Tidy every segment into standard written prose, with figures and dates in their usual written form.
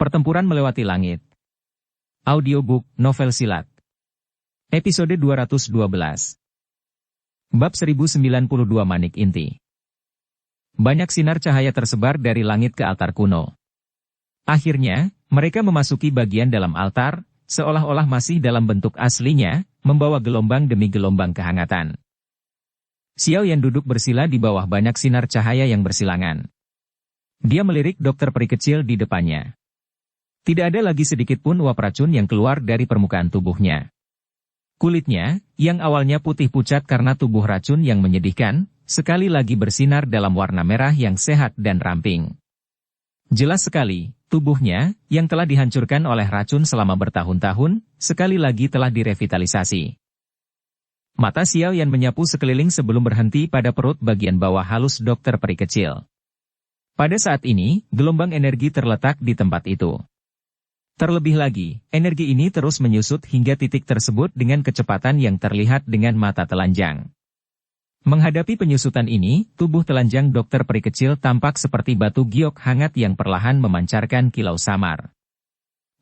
Pertempuran Melewati Langit. Audiobook, novel silat. Episode 212. Bab 1092 Manik Inti. Banyak sinar cahaya tersebar dari langit ke altar kuno. Akhirnya, mereka memasuki bagian dalam altar, seolah-olah masih dalam bentuk aslinya, membawa gelombang demi gelombang kehangatan. Xiao Yan duduk bersila di bawah banyak sinar cahaya yang bersilangan. Dia melirik dokter peri kecil di depannya. Tidak ada lagi sedikit pun uap racun yang keluar dari permukaan tubuhnya. Kulitnya, yang awalnya putih pucat karena tubuh racun yang menyedihkan, sekali lagi bersinar dalam warna merah yang sehat dan ramping. Jelas sekali, tubuhnya, yang telah dihancurkan oleh racun selama bertahun-tahun, sekali lagi telah direvitalisasi. Mata Xiao Yan menyapu sekeliling sebelum berhenti pada perut bagian bawah halus dokter peri kecil. Pada saat ini, gelombang energi terletak di tempat itu. Terlebih lagi, energi ini terus menyusut hingga titik tersebut dengan kecepatan yang terlihat dengan mata telanjang. Menghadapi penyusutan ini, tubuh telanjang dokter peri kecil tampak seperti batu giok hangat yang perlahan memancarkan kilau samar.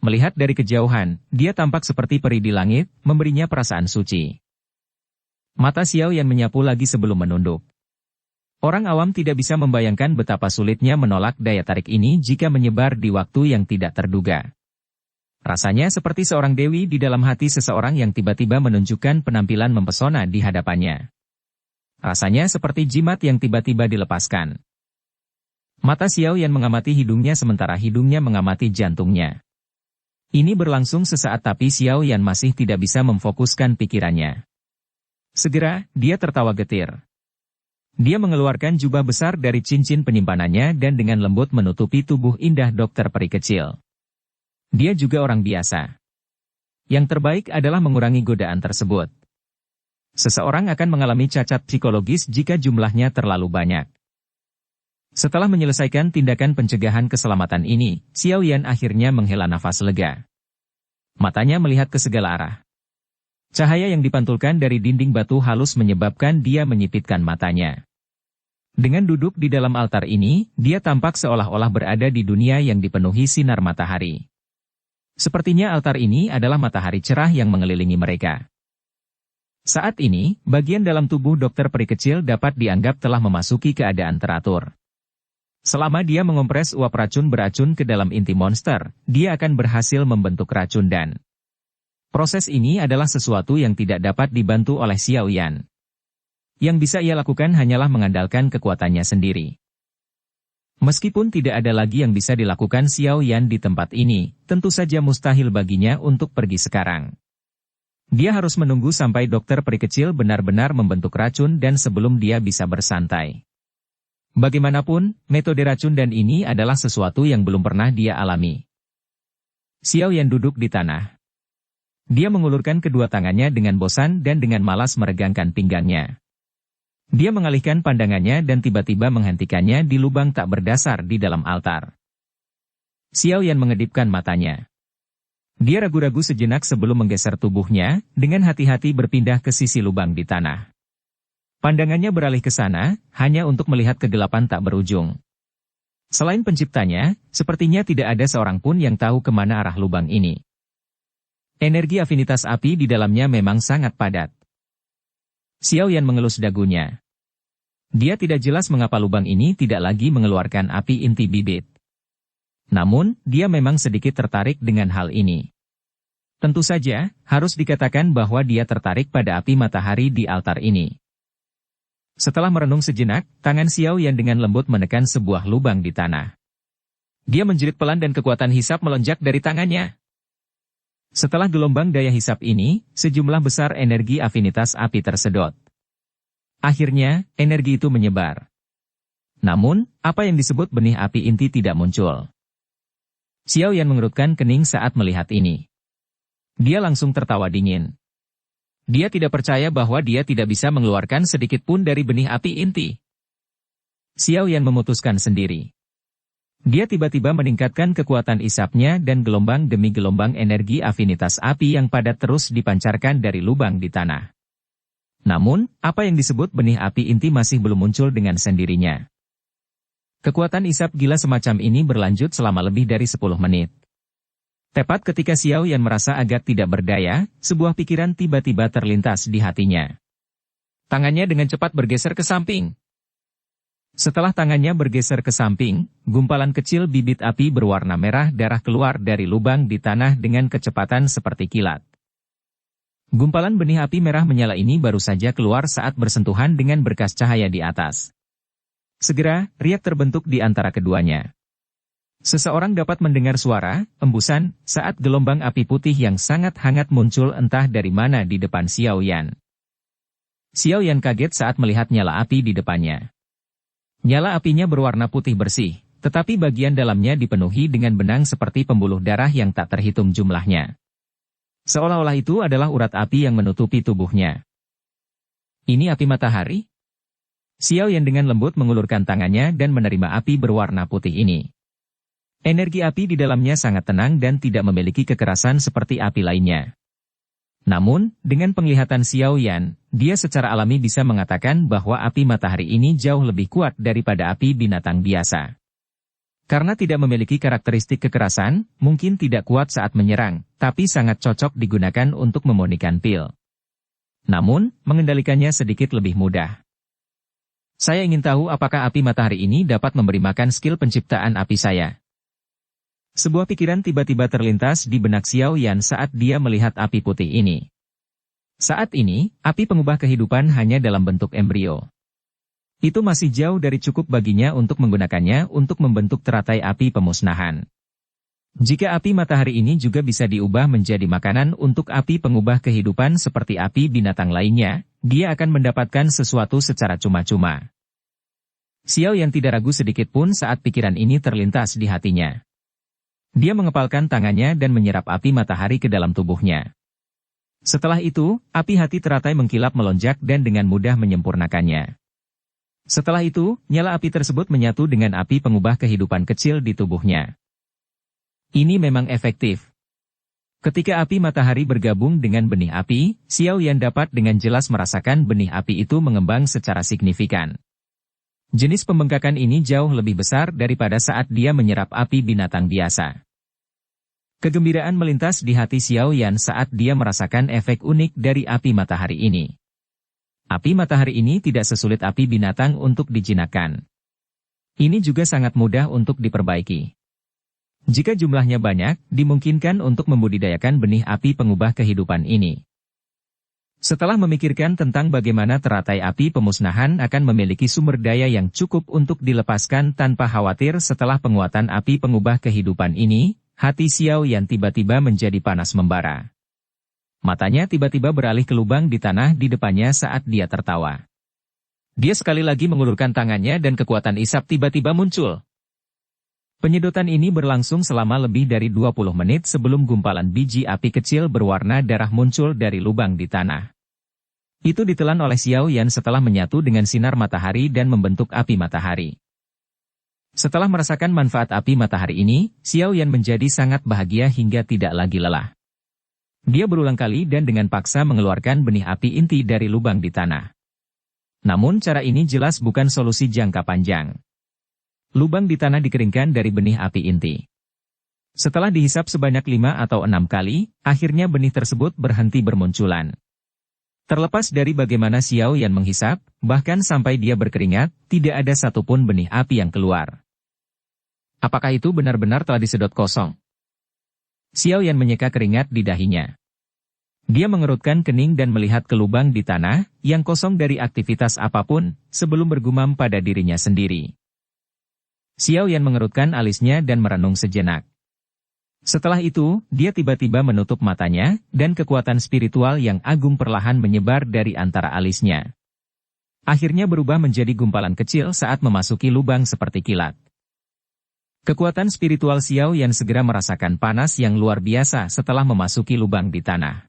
Melihat dari kejauhan, dia tampak seperti peri di langit, memberinya perasaan suci. Mata Xiao Yan menyapu lagi sebelum menunduk. Orang awam tidak bisa membayangkan betapa sulitnya menolak daya tarik ini jika menyebar di waktu yang tidak terduga. Rasanya seperti seorang dewi di dalam hati seseorang yang tiba-tiba menunjukkan penampilan mempesona di hadapannya. Rasanya seperti jimat yang tiba-tiba dilepaskan. Mata Xiao Yan mengamati hidungnya sementara hidungnya mengamati jantungnya. Ini berlangsung sesaat tapi Xiao Yan masih tidak bisa memfokuskan pikirannya. Segera, dia tertawa getir. Dia mengeluarkan jubah besar dari cincin penyimpanannya dan dengan lembut menutupi tubuh indah dokter peri kecil. Dia juga orang biasa. Yang terbaik adalah mengurangi godaan tersebut. Seseorang akan mengalami cacat psikologis jika jumlahnya terlalu banyak. Setelah menyelesaikan tindakan pencegahan keselamatan ini, Xiao Yan akhirnya menghela nafas lega. Matanya melihat ke segala arah. Cahaya yang dipantulkan dari dinding batu halus menyebabkan dia menyipitkan matanya. Dengan duduk di dalam altar ini, dia tampak seolah-olah berada di dunia yang dipenuhi sinar matahari. Sepertinya altar ini adalah matahari cerah yang mengelilingi mereka. Saat ini, bagian dalam tubuh dokter peri kecil dapat dianggap telah memasuki keadaan teratur. Selama dia mengompres uap racun beracun ke dalam inti monster, dia akan berhasil membentuk racun dan proses ini adalah sesuatu yang tidak dapat dibantu oleh Xiao Yan. Yang bisa ia lakukan hanyalah mengandalkan kekuatannya sendiri. Meskipun tidak ada lagi yang bisa dilakukan Xiao Yan di tempat ini, tentu saja mustahil baginya untuk pergi sekarang. Dia harus menunggu sampai dokter peri kecil benar-benar membentuk racun dan sebelum dia bisa bersantai. Bagaimanapun, metode racun dan ini adalah sesuatu yang belum pernah dia alami. Xiao Yan duduk di tanah. Dia mengulurkan kedua tangannya dengan bosan dan dengan malas meregangkan pinggangnya. Dia mengalihkan pandangannya dan tiba-tiba menghentikannya di lubang tak berdasar di dalam altar. Xiao Yan mengedipkan matanya. Dia ragu-ragu sejenak sebelum menggeser tubuhnya, dengan hati-hati berpindah ke sisi lubang di tanah. Pandangannya beralih ke sana, hanya untuk melihat kegelapan tak berujung. Selain penciptanya, sepertinya tidak ada seorang pun yang tahu kemana arah lubang ini. Energi afinitas api di dalamnya memang sangat padat. Xiao Yan mengelus dagunya. Dia tidak jelas mengapa lubang ini tidak lagi mengeluarkan api inti bibit. Namun, dia memang sedikit tertarik dengan hal ini. Tentu saja, harus dikatakan bahwa dia tertarik pada api matahari di altar ini. Setelah merenung sejenak, tangan Xiao Yan dengan lembut menekan sebuah lubang di tanah. Dia menjerit pelan dan kekuatan hisap melonjak dari tangannya. Setelah gelombang daya hisap ini, sejumlah besar energi afinitas api tersedot. Akhirnya, energi itu menyebar. Namun, apa yang disebut benih api inti tidak muncul. Xiao Yan mengerutkan kening saat melihat ini. Dia langsung tertawa dingin. Dia tidak percaya bahwa dia tidak bisa mengeluarkan sedikit pun dari benih api inti. Xiao Yan memutuskan sendiri. Dia tiba-tiba meningkatkan kekuatan isapnya dan gelombang demi gelombang energi afinitas api yang padat terus dipancarkan dari lubang di tanah. Namun, apa yang disebut benih api inti masih belum muncul dengan sendirinya. Kekuatan isap gila semacam ini berlanjut selama lebih dari 10 menit. Tepat ketika Xiao Yan merasa agak tidak berdaya, sebuah pikiran tiba-tiba terlintas di hatinya. Tangannya dengan cepat bergeser ke samping. Setelah tangannya bergeser ke samping, gumpalan kecil bibit api berwarna merah darah keluar dari lubang di tanah dengan kecepatan seperti kilat. Gumpalan benih api merah menyala ini baru saja keluar saat bersentuhan dengan berkas cahaya di atas. Segera, riak terbentuk di antara keduanya. Seseorang dapat mendengar suara, embusan, saat gelombang api putih yang sangat hangat muncul entah dari mana di depan Xiao Yan. Xiao Yan kaget saat melihat nyala api di depannya. Nyala apinya berwarna putih bersih, tetapi bagian dalamnya dipenuhi dengan benang seperti pembuluh darah yang tak terhitung jumlahnya. Seolah-olah itu adalah urat api yang menutupi tubuhnya. Ini api matahari? Xiao Yan dengan lembut mengulurkan tangannya dan menerima api berwarna putih ini. Energi api di dalamnya sangat tenang dan tidak memiliki kekerasan seperti api lainnya. Namun, dengan penglihatan Xiao Yan, dia secara alami bisa mengatakan bahwa api matahari ini jauh lebih kuat daripada api binatang biasa. Karena tidak memiliki karakteristik kekerasan, mungkin tidak kuat saat menyerang, tapi sangat cocok digunakan untuk memurnikan pil. Namun, mengendalikannya sedikit lebih mudah. Saya ingin tahu apakah api matahari ini dapat memberi makan skill penciptaan api saya. Sebuah pikiran tiba-tiba terlintas di benak Xiao Yan saat dia melihat api putih ini. Saat ini, api pengubah kehidupan hanya dalam bentuk embrio. Itu masih jauh dari cukup baginya untuk menggunakannya untuk membentuk teratai api pemusnahan. Jika api matahari ini juga bisa diubah menjadi makanan untuk api pengubah kehidupan seperti api binatang lainnya, dia akan mendapatkan sesuatu secara cuma-cuma. Xiao Yan tidak ragu sedikit pun saat pikiran ini terlintas di hatinya. Dia mengepalkan tangannya dan menyerap api matahari ke dalam tubuhnya. Setelah itu, api hati teratai mengkilap melonjak dan dengan mudah menyempurnakannya. Setelah itu, nyala api tersebut menyatu dengan api pengubah kehidupan kecil di tubuhnya. Ini memang efektif. Ketika api matahari bergabung dengan benih api, Xiao Yan dapat dengan jelas merasakan benih api itu mengembang secara signifikan. Jenis pembengkakan ini jauh lebih besar daripada saat dia menyerap api binatang biasa. Kegembiraan melintas di hati Xiao Yan saat dia merasakan efek unik dari api matahari ini. Api matahari ini tidak sesulit api binatang untuk dijinakkan. Ini juga sangat mudah untuk diperbaiki. Jika jumlahnya banyak, dimungkinkan untuk membudidayakan benih api pengubah kehidupan ini. Setelah memikirkan tentang bagaimana teratai api pemusnahan akan memiliki sumber daya yang cukup untuk dilepaskan tanpa khawatir setelah penguatan api pengubah kehidupan ini, hati Xiao Yan tiba-tiba menjadi panas membara. Matanya tiba-tiba beralih ke lubang di tanah di depannya saat dia tertawa. Dia sekali lagi mengulurkan tangannya dan kekuatan isap tiba-tiba muncul. Penyedotan ini berlangsung selama lebih dari 20 menit sebelum gumpalan biji api kecil berwarna darah muncul dari lubang di tanah. Itu ditelan oleh Xiao Yan setelah menyatu dengan sinar matahari dan membentuk api matahari. Setelah merasakan manfaat api matahari ini, Xiao Yan menjadi sangat bahagia hingga tidak lagi lelah. Dia berulang kali dan dengan paksa mengeluarkan benih api inti dari lubang di tanah. Namun cara ini jelas bukan solusi jangka panjang. Lubang di tanah dikeringkan dari benih api inti. Setelah dihisap sebanyak 5 atau 6 kali, akhirnya benih tersebut berhenti bermunculan. Terlepas dari bagaimana Xiao Yan menghisap, bahkan sampai dia berkeringat, tidak ada satupun benih api yang keluar. Apakah itu benar-benar telah disedot kosong? Xiao Yan menyeka keringat di dahinya. Dia mengerutkan kening dan melihat ke lubang di tanah, yang kosong dari aktivitas apapun, sebelum bergumam pada dirinya sendiri. Xiao Yan mengerutkan alisnya dan merenung sejenak. Setelah itu, dia tiba-tiba menutup matanya, dan kekuatan spiritual yang agung perlahan menyebar dari antara alisnya. Akhirnya berubah menjadi gumpalan kecil saat memasuki lubang seperti kilat. Kekuatan spiritual Xiao Yan segera merasakan panas yang luar biasa setelah memasuki lubang di tanah.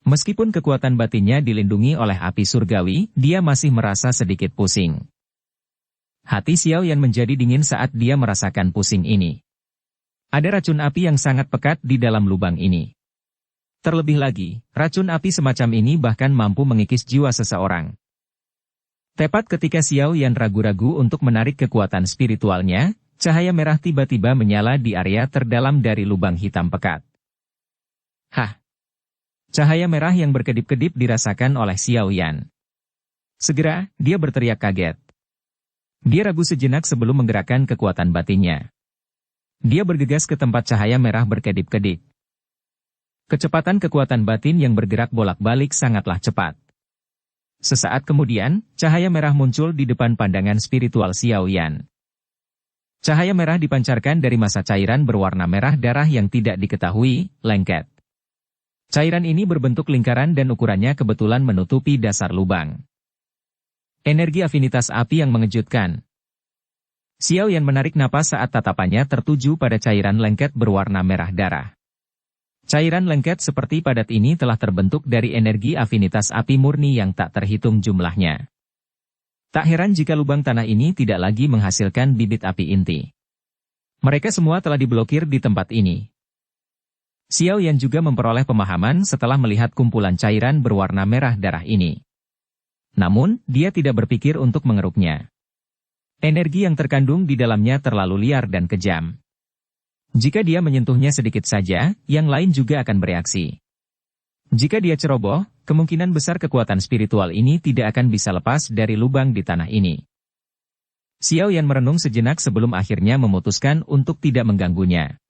Meskipun kekuatan batinnya dilindungi oleh api surgawi, dia masih merasa sedikit pusing. Hati Xiao Yan menjadi dingin saat dia merasakan pusing ini. Ada racun api yang sangat pekat di dalam lubang ini. Terlebih lagi, racun api semacam ini bahkan mampu mengikis jiwa seseorang. Tepat ketika Xiao Yan ragu-ragu untuk menarik kekuatan spiritualnya, cahaya merah tiba-tiba menyala di area terdalam dari lubang hitam pekat. Hah! Cahaya merah yang berkedip-kedip dirasakan oleh Xiao Yan. Segera, dia berteriak kaget. Dia ragu sejenak sebelum menggerakkan kekuatan batinnya. Dia bergegas ke tempat cahaya merah berkedip-kedip. Kecepatan kekuatan batin yang bergerak bolak-balik sangatlah cepat. Sesaat kemudian, cahaya merah muncul di depan pandangan spiritual Xiao Yan. Cahaya merah dipancarkan dari massa cairan berwarna merah darah yang tidak diketahui, lengket. Cairan ini berbentuk lingkaran dan ukurannya kebetulan menutupi dasar lubang. Energi afinitas api yang mengejutkan. Xiao Yan menarik napas saat tatapannya tertuju pada cairan lengket berwarna merah darah. Cairan lengket seperti padat ini telah terbentuk dari energi afinitas api murni yang tak terhitung jumlahnya. Tak heran jika lubang tanah ini tidak lagi menghasilkan bibit api inti. Mereka semua telah diblokir di tempat ini. Xiao Yan juga memperoleh pemahaman setelah melihat kumpulan cairan berwarna merah darah ini. Namun, dia tidak berpikir untuk mengeruknya. Energi yang terkandung di dalamnya terlalu liar dan kejam. Jika dia menyentuhnya sedikit saja, yang lain juga akan bereaksi. Jika dia ceroboh, kemungkinan besar kekuatan spiritual ini tidak akan bisa lepas dari lubang di tanah ini. Xiao Yan merenung sejenak sebelum akhirnya memutuskan untuk tidak mengganggunya.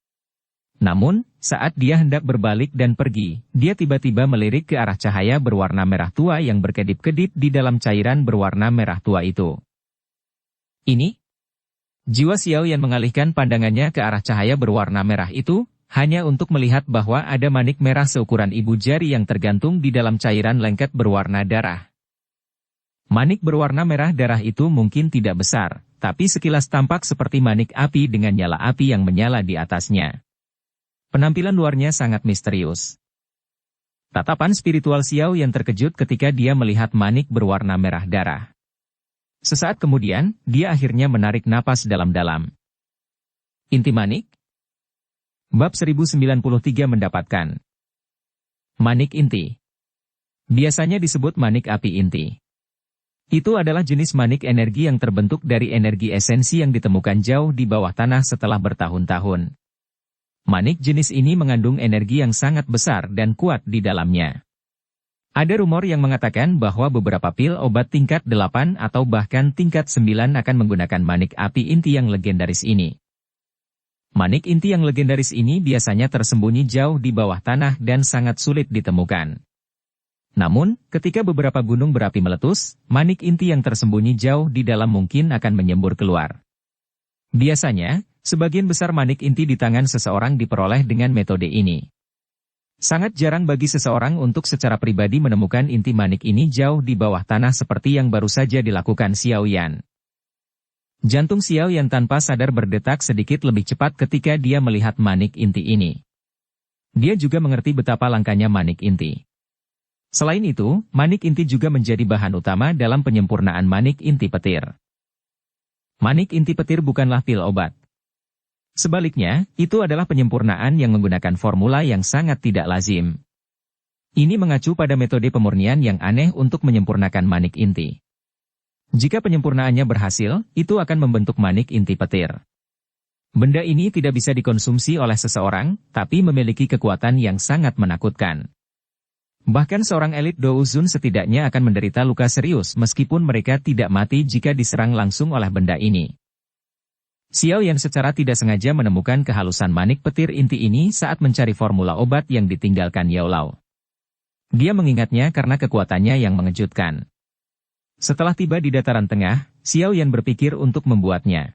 Namun, saat dia hendak berbalik dan pergi, dia tiba-tiba melirik ke arah cahaya berwarna merah tua yang berkedip-kedip di dalam cairan berwarna merah tua itu. Ini? Jiwa Xiao Yan mengalihkan pandangannya ke arah cahaya berwarna merah itu, hanya untuk melihat bahwa ada manik merah seukuran ibu jari yang tergantung di dalam cairan lengket berwarna darah. Manik berwarna merah darah itu mungkin tidak besar, tapi sekilas tampak seperti manik api dengan nyala api yang menyala di atasnya. Penampilan luarnya sangat misterius. Tatapan spiritual Xiao Yan terkejut ketika dia melihat manik berwarna merah darah. Sesaat kemudian, dia akhirnya menarik napas dalam-dalam. Inti manik? Bab 1093 mendapatkan. Manik inti. Biasanya disebut manik api inti. Itu adalah jenis manik energi yang terbentuk dari energi esensi yang ditemukan jauh di bawah tanah setelah bertahun-tahun. Manik jenis ini mengandung energi yang sangat besar dan kuat di dalamnya. Ada rumor yang mengatakan bahwa beberapa pil obat tingkat 8 atau bahkan tingkat 9 akan menggunakan manik api inti yang legendaris ini. Manik inti yang legendaris ini biasanya tersembunyi jauh di bawah tanah dan sangat sulit ditemukan. Namun, ketika beberapa gunung berapi meletus, manik inti yang tersembunyi jauh di dalam mungkin akan menyembur keluar. Biasanya, sebagian besar manik inti di tangan seseorang diperoleh dengan metode ini. Sangat jarang bagi seseorang untuk secara pribadi menemukan inti manik ini jauh di bawah tanah seperti yang baru saja dilakukan Xiao Yan. Jantung Xiao Yan tanpa sadar berdetak sedikit lebih cepat ketika dia melihat manik inti ini. Dia juga mengerti betapa langkanya manik inti. Selain itu, manik inti juga menjadi bahan utama dalam penyempurnaan manik inti petir. Manik inti petir bukanlah pil obat. Sebaliknya, itu adalah penyempurnaan yang menggunakan formula yang sangat tidak lazim. Ini mengacu pada metode pemurnian yang aneh untuk menyempurnakan manik inti. Jika penyempurnaannya berhasil, itu akan membentuk manik inti petir. Benda ini tidak bisa dikonsumsi oleh seseorang, tapi memiliki kekuatan yang sangat menakutkan. Bahkan seorang elit Douzun setidaknya akan menderita luka serius meskipun mereka tidak mati jika diserang langsung oleh benda ini. Xiao Yan secara tidak sengaja menemukan kehalusan manik petir inti ini saat mencari formula obat yang ditinggalkan Yao Lao. Dia mengingatnya karena kekuatannya yang mengejutkan. Setelah tiba di dataran tengah, Xiao Yan berpikir untuk membuatnya.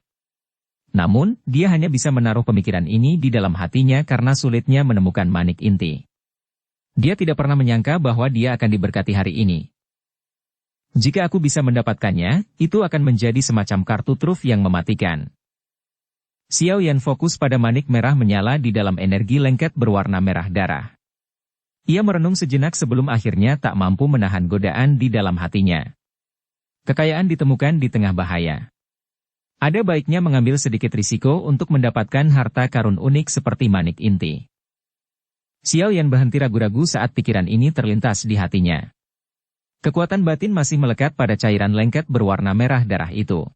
Namun, dia hanya bisa menaruh pemikiran ini di dalam hatinya karena sulitnya menemukan manik inti. Dia tidak pernah menyangka bahwa dia akan diberkati hari ini. Jika aku bisa mendapatkannya, itu akan menjadi semacam kartu truf yang mematikan. Xiao Yan fokus pada manik merah menyala di dalam energi lengket berwarna merah darah. Ia merenung sejenak sebelum akhirnya tak mampu menahan godaan di dalam hatinya. Kekayaan ditemukan di tengah bahaya. Ada baiknya mengambil sedikit risiko untuk mendapatkan harta karun unik seperti manik inti. Xiao Yan berhenti ragu-ragu saat pikiran ini terlintas di hatinya. Kekuatan batin masih melekat pada cairan lengket berwarna merah darah itu.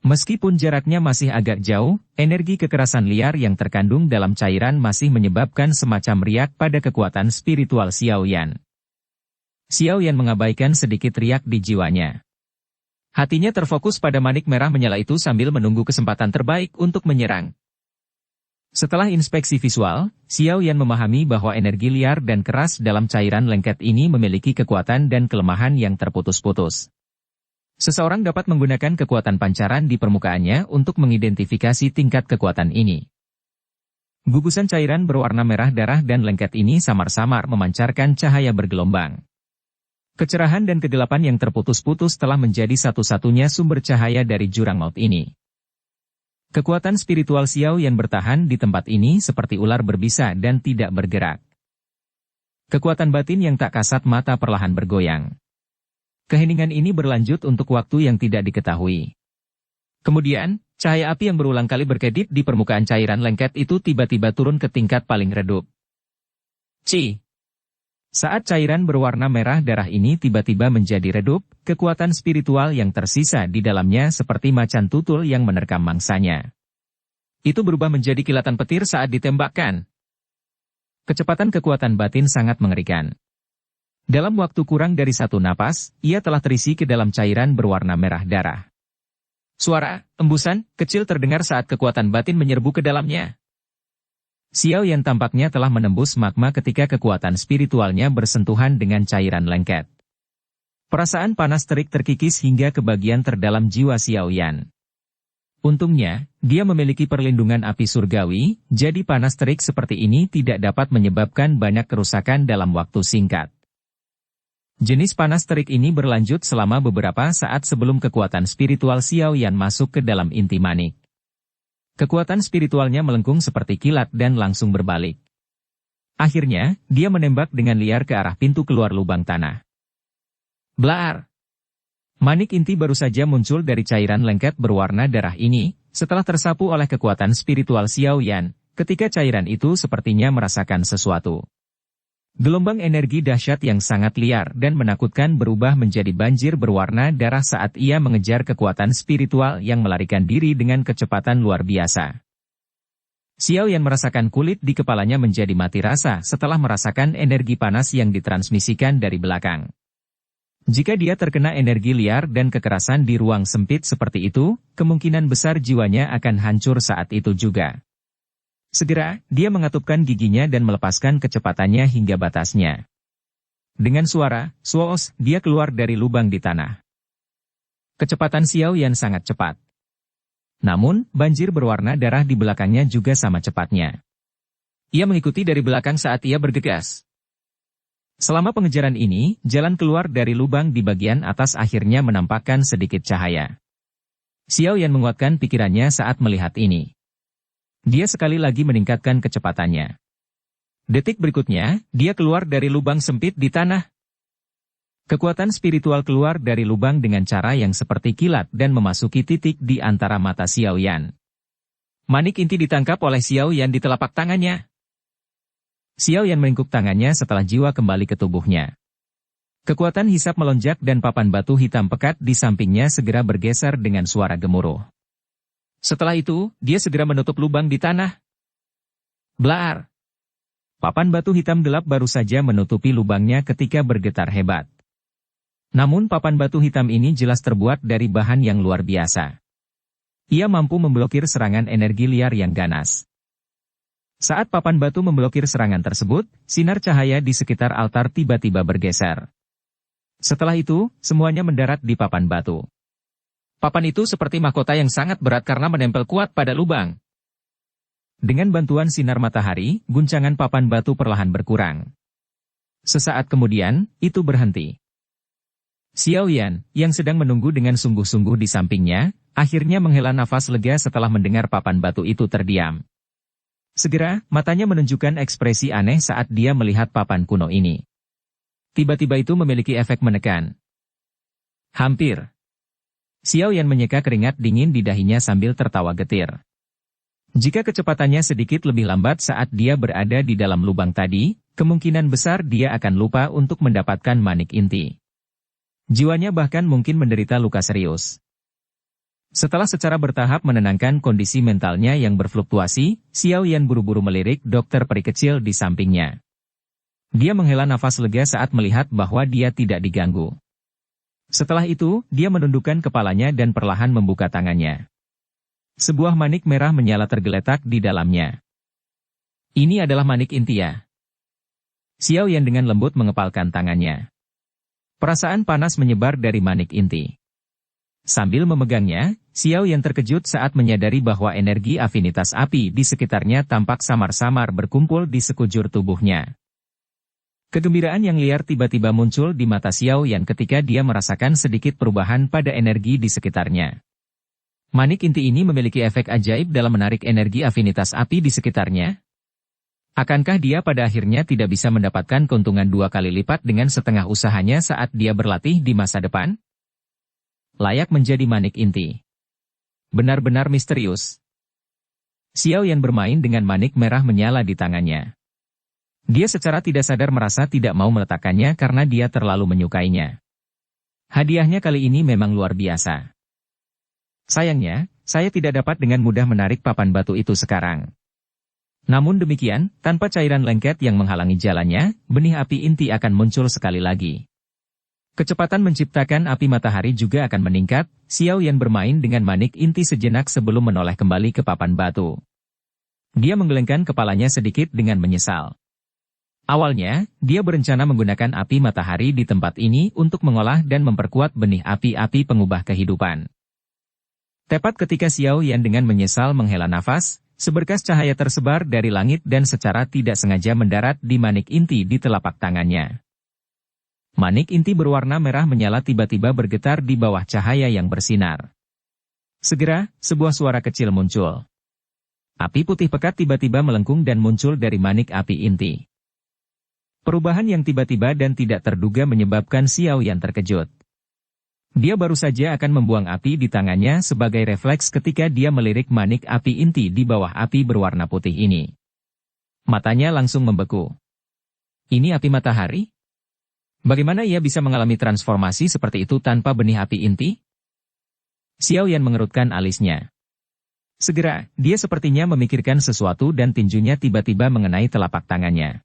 Meskipun jaraknya masih agak jauh, energi kekerasan liar yang terkandung dalam cairan masih menyebabkan semacam riak pada kekuatan spiritual Xiao Yan. Xiao Yan mengabaikan sedikit riak di jiwanya. Hatinya terfokus pada manik merah menyala itu sambil menunggu kesempatan terbaik untuk menyerang. Setelah inspeksi visual, Xiao Yan memahami bahwa energi liar dan keras dalam cairan lengket ini memiliki kekuatan dan kelemahan yang terputus-putus. Seseorang dapat menggunakan kekuatan pancaran di permukaannya untuk mengidentifikasi tingkat kekuatan ini. Gugusan cairan berwarna merah darah dan lengket ini samar-samar memancarkan cahaya bergelombang. Kecerahan dan kegelapan yang terputus-putus telah menjadi satu-satunya sumber cahaya dari jurang maut ini. Kekuatan spiritual Xiao Yan bertahan di tempat ini seperti ular berbisa dan tidak bergerak. Kekuatan batin yang tak kasat mata perlahan bergoyang. Keheningan ini berlanjut untuk waktu yang tidak diketahui. Kemudian, cahaya api yang berulang kali berkedip di permukaan cairan lengket itu tiba-tiba turun ke tingkat paling redup. Ci. Saat cairan berwarna merah darah ini tiba-tiba menjadi redup, kekuatan spiritual yang tersisa di dalamnya seperti macan tutul yang menerkam mangsanya. Itu berubah menjadi kilatan petir saat ditembakkan. Kecepatan kekuatan batin sangat mengerikan. Dalam waktu kurang dari satu napas, ia telah terisi ke dalam cairan berwarna merah darah. Suara, embusan, kecil terdengar saat kekuatan batin menyerbu ke dalamnya. Xiao Yan tampaknya telah menembus magma ketika kekuatan spiritualnya bersentuhan dengan cairan lengket. Perasaan panas terik terkikis hingga ke bagian terdalam jiwa Xiao Yan. Untungnya, dia memiliki perlindungan api surgawi, jadi panas terik seperti ini tidak dapat menyebabkan banyak kerusakan dalam waktu singkat. Jenis panas terik ini berlanjut selama beberapa saat sebelum kekuatan spiritual Xiao Yan masuk ke dalam inti manik. Kekuatan spiritualnya melengkung seperti kilat dan langsung berbalik. Akhirnya, dia menembak dengan liar ke arah pintu keluar lubang tanah. Blar! Manik inti baru saja muncul dari cairan lengket berwarna darah ini, setelah tersapu oleh kekuatan spiritual Xiao Yan, ketika cairan itu sepertinya merasakan sesuatu. Gelombang energi dahsyat yang sangat liar dan menakutkan berubah menjadi banjir berwarna darah saat ia mengejar kekuatan spiritual yang melarikan diri dengan kecepatan luar biasa. Xiao Yan merasakan kulit di kepalanya menjadi mati rasa setelah merasakan energi panas yang ditransmisikan dari belakang. Jika dia terkena energi liar dan kekerasan di ruang sempit seperti itu, kemungkinan besar jiwanya akan hancur saat itu juga. Segera, dia mengatupkan giginya dan melepaskan kecepatannya hingga batasnya. Dengan suara, "Swoos," dia keluar dari lubang di tanah. Kecepatan Xiao Yan sangat cepat. Namun, banjir berwarna darah di belakangnya juga sama cepatnya. Ia mengikuti dari belakang saat ia bergegas. Selama pengejaran ini, jalan keluar dari lubang di bagian atas akhirnya menampakkan sedikit cahaya. Xiao Yan menguatkan pikirannya saat melihat ini. Dia sekali lagi meningkatkan kecepatannya. Detik berikutnya, dia keluar dari lubang sempit di tanah. Kekuatan spiritual keluar dari lubang dengan cara yang seperti kilat dan memasuki titik di antara mata Xiao Yan. Manik inti ditangkap oleh Xiao Yan di telapak tangannya. Xiao Yan melingkup tangannya setelah jiwa kembali ke tubuhnya. Kekuatan hisap melonjak dan papan batu hitam pekat di sampingnya segera bergeser dengan suara gemuruh. Setelah itu, dia segera menutup lubang di tanah. Blar! Papan batu hitam gelap baru saja menutupi lubangnya ketika bergetar hebat. Namun papan batu hitam ini jelas terbuat dari bahan yang luar biasa. Ia mampu memblokir serangan energi liar yang ganas. Saat papan batu memblokir serangan tersebut, sinar cahaya di sekitar altar tiba-tiba bergeser. Setelah itu, semuanya mendarat di papan batu. Papan itu seperti mahkota yang sangat berat karena menempel kuat pada lubang. Dengan bantuan sinar matahari, guncangan papan batu perlahan berkurang. Sesaat kemudian, itu berhenti. Xiao Yan, yang sedang menunggu dengan sungguh-sungguh di sampingnya, akhirnya menghela nafas lega setelah mendengar papan batu itu terdiam. Segera, matanya menunjukkan ekspresi aneh saat dia melihat papan kuno ini. Tiba-tiba itu memiliki efek menekan. Hampir. Xiao Yan menyeka keringat dingin di dahinya sambil tertawa getir. Jika kecepatannya sedikit lebih lambat saat dia berada di dalam lubang tadi, kemungkinan besar dia akan lupa untuk mendapatkan manik inti. Jiwanya bahkan mungkin menderita luka serius. Setelah secara bertahap menenangkan kondisi mentalnya yang berfluktuasi, Xiao Yan buru-buru melirik dokter peri kecil di sampingnya. Dia menghela nafas lega saat melihat bahwa dia tidak diganggu. Setelah itu, dia menundukkan kepalanya dan perlahan membuka tangannya. Sebuah manik merah menyala tergeletak di dalamnya. Ini adalah manik inti ya. Xiao Yan dengan lembut mengepalkan tangannya. Perasaan panas menyebar dari manik inti. Sambil memegangnya, Xiao Yan terkejut saat menyadari bahwa energi afinitas api di sekitarnya tampak samar-samar berkumpul di sekujur tubuhnya. Kegembiraan yang liar tiba-tiba muncul di mata Xiao Yan ketika dia merasakan sedikit perubahan pada energi di sekitarnya. Manik inti ini memiliki efek ajaib dalam menarik energi afinitas api di sekitarnya. Akankah dia pada akhirnya tidak bisa mendapatkan keuntungan 2 kali lipat dengan setengah usahanya saat dia berlatih di masa depan? Layak menjadi manik inti. Benar-benar misterius. Xiao Yan bermain dengan manik merah menyala di tangannya. Dia secara tidak sadar merasa tidak mau meletakkannya karena dia terlalu menyukainya. Hadiahnya kali ini memang luar biasa. Sayangnya, saya tidak dapat dengan mudah menarik papan batu itu sekarang. Namun demikian, tanpa cairan lengket yang menghalangi jalannya, benih api inti akan muncul sekali lagi. Kecepatan menciptakan api matahari juga akan meningkat. Xiao Yan bermain dengan manik inti sejenak sebelum menoleh kembali ke papan batu. Dia menggelengkan kepalanya sedikit dengan menyesal. Awalnya, dia berencana menggunakan api matahari di tempat ini untuk mengolah dan memperkuat benih api-api pengubah kehidupan. Tepat ketika Xiao Yan dengan menyesal menghela nafas, seberkas cahaya tersebar dari langit dan secara tidak sengaja mendarat di manik inti di telapak tangannya. Manik inti berwarna merah menyala tiba-tiba bergetar di bawah cahaya yang bersinar. Segera, sebuah suara kecil muncul. Api putih pekat tiba-tiba melengkung dan muncul dari manik api inti. Perubahan yang tiba-tiba dan tidak terduga menyebabkan Xiao Yan terkejut. Dia baru saja akan membuang api di tangannya sebagai refleks ketika dia melirik manik api inti di bawah api berwarna putih ini. Matanya langsung membeku. Ini api matahari? Bagaimana ia bisa mengalami transformasi seperti itu tanpa benih api inti? Xiao Yan mengerutkan alisnya. Segera, dia sepertinya memikirkan sesuatu dan tinjunya tiba-tiba mengenai telapak tangannya.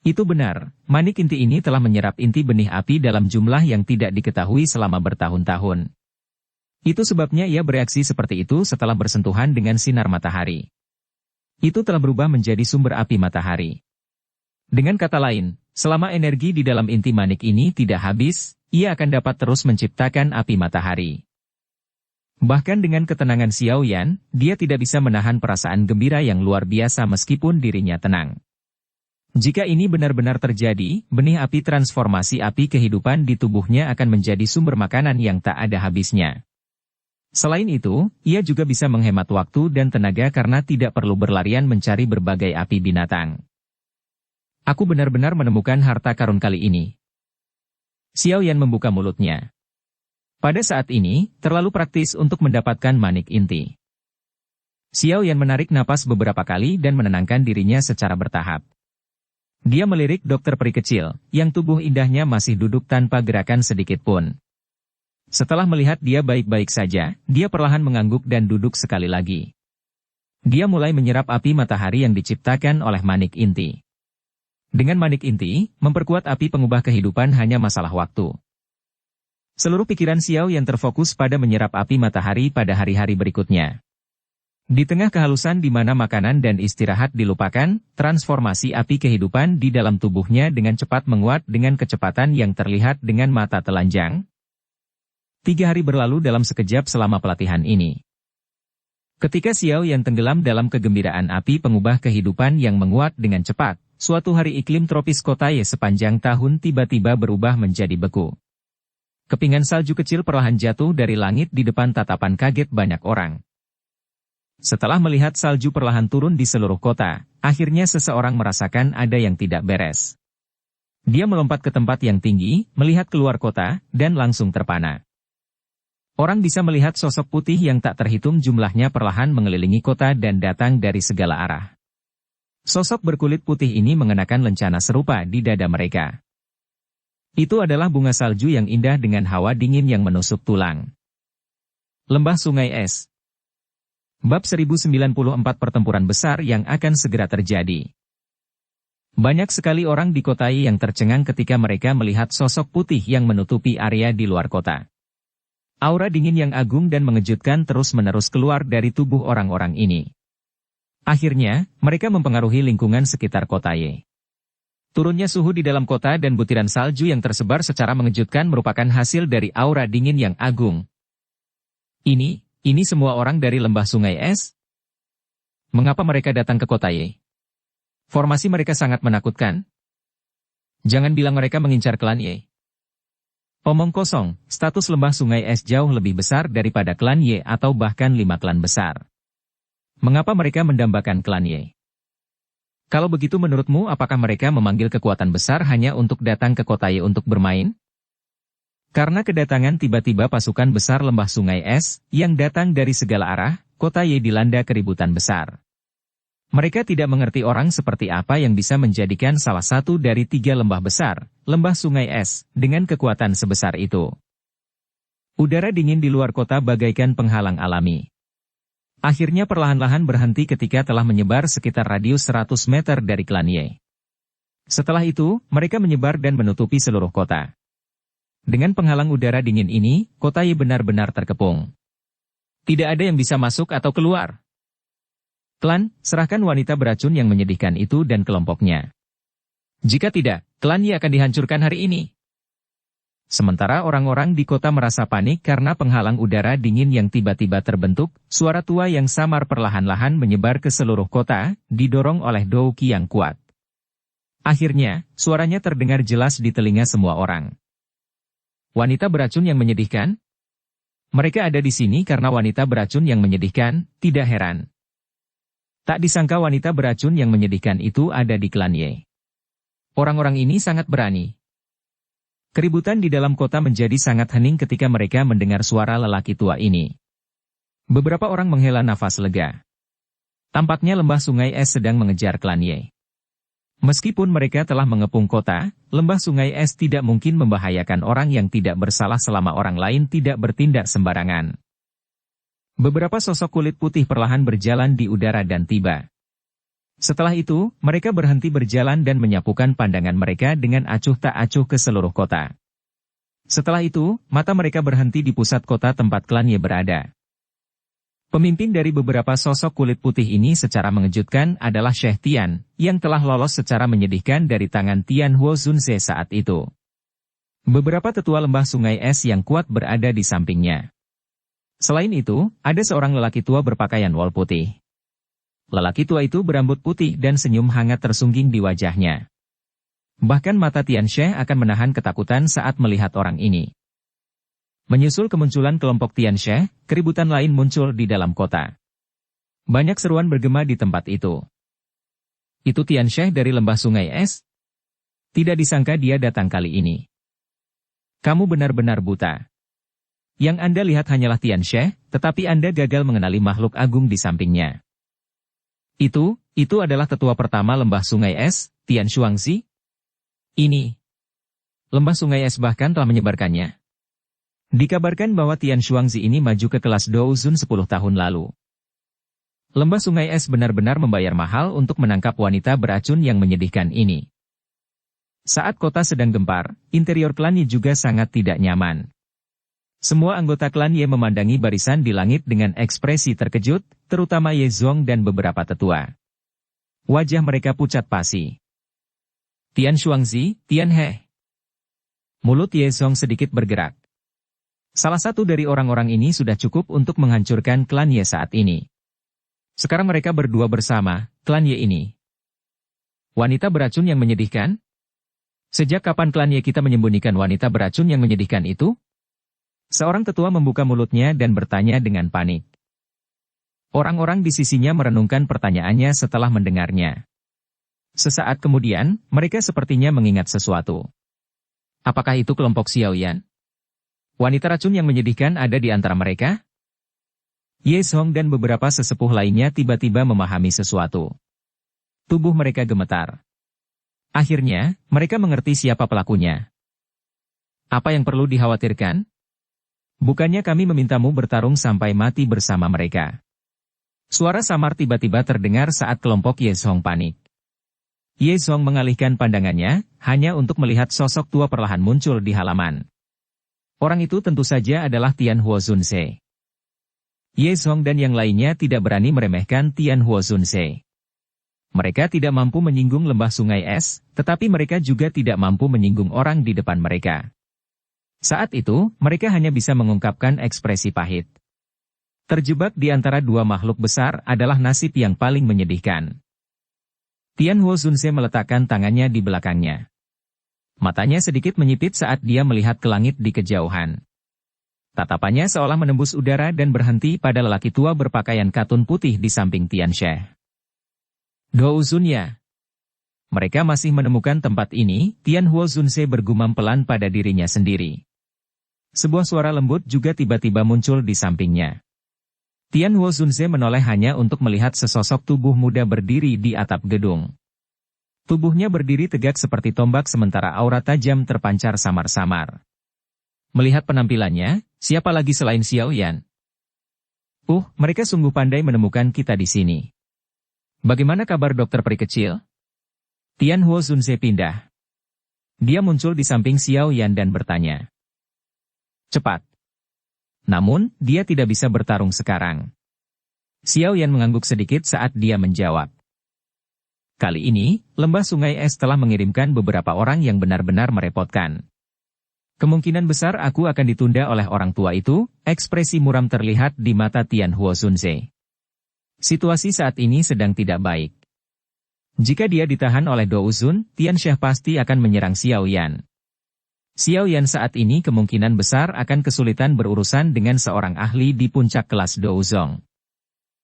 Itu benar, manik inti ini telah menyerap inti benih api dalam jumlah yang tidak diketahui selama bertahun-tahun. Itu sebabnya ia bereaksi seperti itu setelah bersentuhan dengan sinar matahari. Itu telah berubah menjadi sumber api matahari. Dengan kata lain, selama energi di dalam inti manik ini tidak habis, ia akan dapat terus menciptakan api matahari. Bahkan dengan ketenangan Xiao Yan, dia tidak bisa menahan perasaan gembira yang luar biasa meskipun dirinya tenang. Jika ini benar-benar terjadi, benih api transformasi api kehidupan di tubuhnya akan menjadi sumber makanan yang tak ada habisnya. Selain itu, ia juga bisa menghemat waktu dan tenaga karena tidak perlu berlarian mencari berbagai api binatang. Aku benar-benar menemukan harta karun kali ini. Xiao Yan membuka mulutnya. Pada saat ini, terlalu praktis untuk mendapatkan manik inti. Xiao Yan menarik napas beberapa kali dan menenangkan dirinya secara bertahap. Dia melirik dokter peri kecil, yang tubuh indahnya masih duduk tanpa gerakan sedikit pun. Setelah melihat dia baik-baik saja, dia perlahan mengangguk dan duduk sekali lagi. Dia mulai menyerap api matahari yang diciptakan oleh manik inti. Dengan manik inti, memperkuat api pengubah kehidupan hanya masalah waktu. Seluruh pikiran Xiao yang terfokus pada menyerap api matahari pada hari-hari berikutnya. Di tengah kehalusan di mana makanan dan istirahat dilupakan, transformasi api kehidupan di dalam tubuhnya dengan cepat menguat dengan kecepatan yang terlihat dengan mata telanjang. 3 hari berlalu dalam sekejap selama pelatihan ini. Ketika Xiao yang tenggelam dalam kegembiraan api pengubah kehidupan yang menguat dengan cepat, suatu hari iklim tropis kota Ye sepanjang tahun tiba-tiba berubah menjadi beku. Kepingan salju kecil perlahan jatuh dari langit di depan tatapan kaget banyak orang. Setelah melihat salju perlahan turun di seluruh kota, akhirnya seseorang merasakan ada yang tidak beres. Dia melompat ke tempat yang tinggi, melihat keluar kota, dan langsung terpana. Orang bisa melihat sosok putih yang tak terhitung jumlahnya perlahan mengelilingi kota dan datang dari segala arah. Sosok berkulit putih ini mengenakan lencana serupa di dada mereka. Itu adalah bunga salju yang indah dengan hawa dingin yang menusuk tulang. Lembah Sungai Es. Bab 1094 Pertempuran besar yang akan segera terjadi. Banyak sekali orang di kota yang tercengang ketika mereka melihat sosok putih yang menutupi area di luar kota. Aura dingin yang agung dan mengejutkan terus-menerus keluar dari tubuh orang-orang ini. Akhirnya, mereka mempengaruhi lingkungan sekitar kota Y. Turunnya suhu di dalam kota dan butiran salju yang tersebar secara mengejutkan merupakan hasil dari aura dingin yang agung. Ini semua orang dari lembah Sungai Es? Mengapa mereka datang ke kota Y? Formasi mereka sangat menakutkan. Jangan bilang mereka mengincar klan Y. Omong kosong, status lembah Sungai Es jauh lebih besar daripada klan Y atau bahkan 5 klan besar. Mengapa mereka mendambakan klan Y? Kalau begitu menurutmu apakah mereka memanggil kekuatan besar hanya untuk datang ke kota Y untuk bermain? Karena kedatangan tiba-tiba pasukan besar lembah Sungai Es, yang datang dari segala arah, kota Y dilanda keributan besar. Mereka tidak mengerti orang seperti apa yang bisa menjadikan salah satu dari 3 lembah besar, lembah Sungai Es, dengan kekuatan sebesar itu. Udara dingin di luar kota bagaikan penghalang alami. Akhirnya perlahan-lahan berhenti ketika telah menyebar sekitar radius 100 meter dari klan Y. Setelah itu, mereka menyebar dan menutupi seluruh kota. Dengan penghalang udara dingin ini, kota Y benar-benar terkepung. Tidak ada yang bisa masuk atau keluar. Klan, serahkan wanita beracun yang menyedihkan itu dan kelompoknya. Jika tidak, klan Y akan dihancurkan hari ini. Sementara orang-orang di kota merasa panik karena penghalang udara dingin yang tiba-tiba terbentuk, suara tua yang samar perlahan-lahan menyebar ke seluruh kota, didorong oleh Douki yang kuat. Akhirnya, suaranya terdengar jelas di telinga semua orang. Wanita beracun yang menyedihkan? Mereka ada di sini karena wanita beracun yang menyedihkan, tidak heran. Tak disangka wanita beracun yang menyedihkan itu ada di klan Y. Orang-orang ini sangat berani. Keributan di dalam kota menjadi sangat hening ketika mereka mendengar suara lelaki tua ini. Beberapa orang menghela nafas lega. Tampaknya lembah Sungai Es sedang mengejar klan Y. Meskipun mereka telah mengepung kota, lembah Sungai Es tidak mungkin membahayakan orang yang tidak bersalah selama orang lain tidak bertindak sembarangan. Beberapa sosok kulit putih perlahan berjalan di udara dan tiba. Setelah itu, mereka berhenti berjalan dan menyapukan pandangan mereka dengan acuh tak acuh ke seluruh kota. Setelah itu, mata mereka berhenti di pusat kota tempat klan Y berada. Pemimpin dari beberapa sosok kulit putih ini secara mengejutkan adalah Syekh Tian, yang telah lolos secara menyedihkan dari tangan Tian Huo Zunze saat itu. Beberapa tetua lembah Sungai Es yang kuat berada di sampingnya. Selain itu, ada seorang lelaki tua berpakaian wol putih. Lelaki tua itu berambut putih dan senyum hangat tersungging di wajahnya. Bahkan mata Tian She akan menahan ketakutan saat melihat orang ini. Menyusul kemunculan kelompok Tian She, keributan lain muncul di dalam kota. Banyak seruan bergema di tempat itu. Itu Tian She dari lembah Sungai Es? Tidak disangka dia datang kali ini. Kamu benar-benar buta. Yang Anda lihat hanyalah Tian She, tetapi Anda gagal mengenali makhluk agung di sampingnya. Itu adalah tetua pertama lembah Sungai Es, Tian Shuangzi? Ini. Lembah Sungai Es bahkan telah menyebarkannya. Dikabarkan bahwa Tian Shuangzi ini maju ke kelas Douzun 10 tahun lalu. Lembah Sungai Es benar-benar membayar mahal untuk menangkap wanita beracun yang menyedihkan ini. Saat kota sedang gempar, interior klan Y juga sangat tidak nyaman. Semua anggota klan Y memandangi barisan di langit dengan ekspresi terkejut, terutama Ye Zong dan beberapa tetua. Wajah mereka pucat pasi. Tian Shuangzi, Tian He. Mulut Ye Zong sedikit bergerak. Salah satu dari orang-orang ini sudah cukup untuk menghancurkan klan Y saat ini. Sekarang mereka berdua bersama, klan Y ini. Wanita beracun yang menyedihkan? Sejak kapan klan Y kita menyembunyikan wanita beracun yang menyedihkan itu? Seorang tetua membuka mulutnya dan bertanya dengan panik. Orang-orang di sisinya merenungkan pertanyaannya setelah mendengarnya. Sesaat kemudian, mereka sepertinya mengingat sesuatu. Apakah itu kelompok Xiaoyan? Wanita racun yang menyedihkan ada di antara mereka? Ye Zong dan beberapa sesepuh lainnya tiba-tiba memahami sesuatu. Tubuh mereka gemetar. Akhirnya, mereka mengerti siapa pelakunya. Apa yang perlu dikhawatirkan? Bukannya kami memintamu bertarung sampai mati bersama mereka. Suara samar tiba-tiba terdengar saat kelompok Ye Zhong panik. Ye Zhong mengalihkan pandangannya, hanya untuk melihat sosok tua perlahan muncul di halaman. Orang itu tentu saja adalah Tian Huo Zunse. Ye Zhong dan yang lainnya tidak berani meremehkan Tian Huo Zunse. Mereka tidak mampu menyinggung lembah sungai es, tetapi mereka juga tidak mampu menyinggung orang di depan mereka. Saat itu, mereka hanya bisa mengungkapkan ekspresi pahit. Terjebak di antara dua makhluk besar adalah nasib yang paling menyedihkan. Tian Huo Zunse meletakkan tangannya di belakangnya. Matanya sedikit menyipit saat dia melihat ke langit di kejauhan. Tatapannya seolah menembus udara dan berhenti pada lelaki tua berpakaian katun putih di samping Tian She. Dou Zunya. Mereka masih menemukan tempat ini, Tian Huo Zunse bergumam pelan pada dirinya sendiri. Sebuah suara lembut juga tiba-tiba muncul di sampingnya. Tian Huo Zunse menoleh hanya untuk melihat sesosok tubuh muda berdiri di atap gedung. Tubuhnya berdiri tegak seperti tombak sementara aura tajam terpancar samar-samar. Melihat penampilannya, siapa lagi selain Xiao Yan? Mereka sungguh pandai menemukan kita di sini. Bagaimana kabar dokter peri kecil? Tian Huo Zunse pindah. Dia muncul di samping Xiao Yan dan bertanya. Cepat. Namun, dia tidak bisa bertarung sekarang. Xiao Yan mengangguk sedikit saat dia menjawab. Kali ini, lembah sungai es telah mengirimkan beberapa orang yang benar-benar merepotkan. Kemungkinan besar aku akan ditunda oleh orang tua itu, ekspresi muram terlihat di mata Tian Huo Zunse. Situasi saat ini sedang tidak baik. Jika dia ditahan oleh Dou Zun, Tian She pasti akan menyerang Xiao Yan. Xiao Yan saat ini kemungkinan besar akan kesulitan berurusan dengan seorang ahli di puncak kelas Douzong.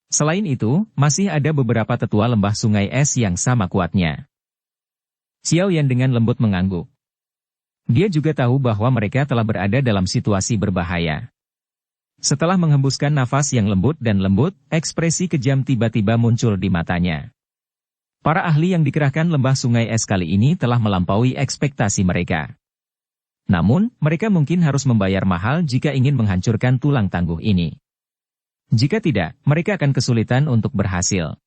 Selain itu, masih ada beberapa tetua lembah sungai es yang sama kuatnya. Xiao Yan dengan lembut mengangguk. Dia juga tahu bahwa mereka telah berada dalam situasi berbahaya. Setelah menghembuskan nafas yang lembut dan lembut, ekspresi kejam tiba-tiba muncul di matanya. Para ahli yang dikerahkan lembah sungai es kali ini telah melampaui ekspektasi mereka. Namun, mereka mungkin harus membayar mahal jika ingin menghancurkan tulang tangguh ini. Jika tidak, mereka akan kesulitan untuk berhasil.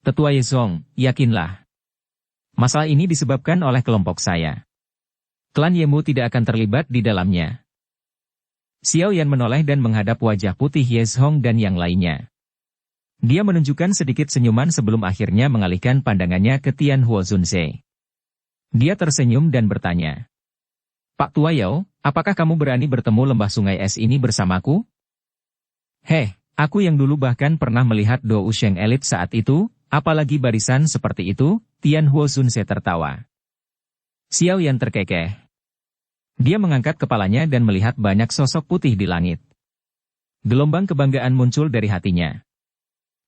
Tetua Ye Zhong, yakinlah. Masalah ini disebabkan oleh kelompok saya. Klan Yemu tidak akan terlibat di dalamnya. Xiao Yan menoleh dan menghadap wajah putih Ye Zhong dan yang lainnya. Dia menunjukkan sedikit senyuman sebelum akhirnya mengalihkan pandangannya ke Tian Huo Zunse. Dia tersenyum dan bertanya. Pak Tua Yao, apakah kamu berani bertemu lembah sungai es ini bersamaku? Aku yang dulu bahkan pernah melihat Dou Sheng elit saat itu, apalagi barisan seperti itu, Tian Huo Zunse tertawa. Xiao Yan terkekeh. Dia mengangkat kepalanya dan melihat banyak sosok putih di langit. Gelombang kebanggaan muncul dari hatinya.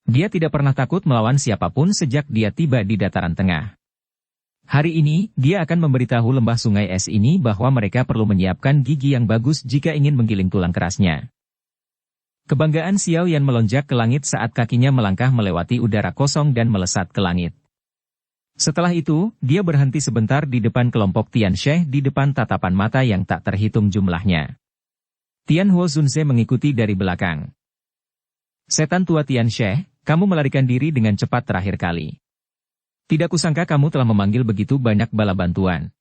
Dia tidak pernah takut melawan siapapun sejak dia tiba di dataran tengah. Hari ini, dia akan memberitahu lembah sungai es ini bahwa mereka perlu menyiapkan gigi yang bagus jika ingin menggiling tulang kerasnya. Kebanggaan Xiao Yan melonjak ke langit saat kakinya melangkah melewati udara kosong dan melesat ke langit. Setelah itu, dia berhenti sebentar di depan kelompok Tian She di depan tatapan mata yang tak terhitung jumlahnya. Tian Huo Zunse mengikuti dari belakang. Setan tua Tian She, kamu melarikan diri dengan cepat terakhir kali. Tidak kusangka kamu telah memanggil begitu banyak bala bantuan.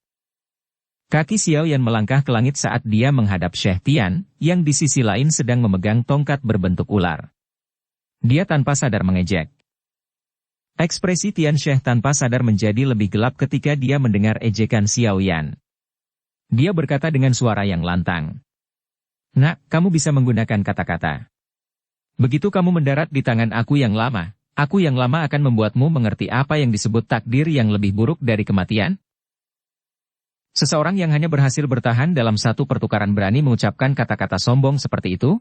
Kaki Xiao Yan melangkah ke langit saat dia menghadap Syekh Tian, yang di sisi lain sedang memegang tongkat berbentuk ular. Dia tanpa sadar mengejek. Ekspresi Tian She tanpa sadar menjadi lebih gelap ketika dia mendengar ejekan Xiao Yan. Dia berkata dengan suara yang lantang. Nak, kamu bisa menggunakan kata-kata. Begitu kamu mendarat di tangan aku yang lama akan membuatmu mengerti apa yang disebut takdir yang lebih buruk dari kematian. Seseorang yang hanya berhasil bertahan dalam satu pertukaran berani mengucapkan kata-kata sombong seperti itu?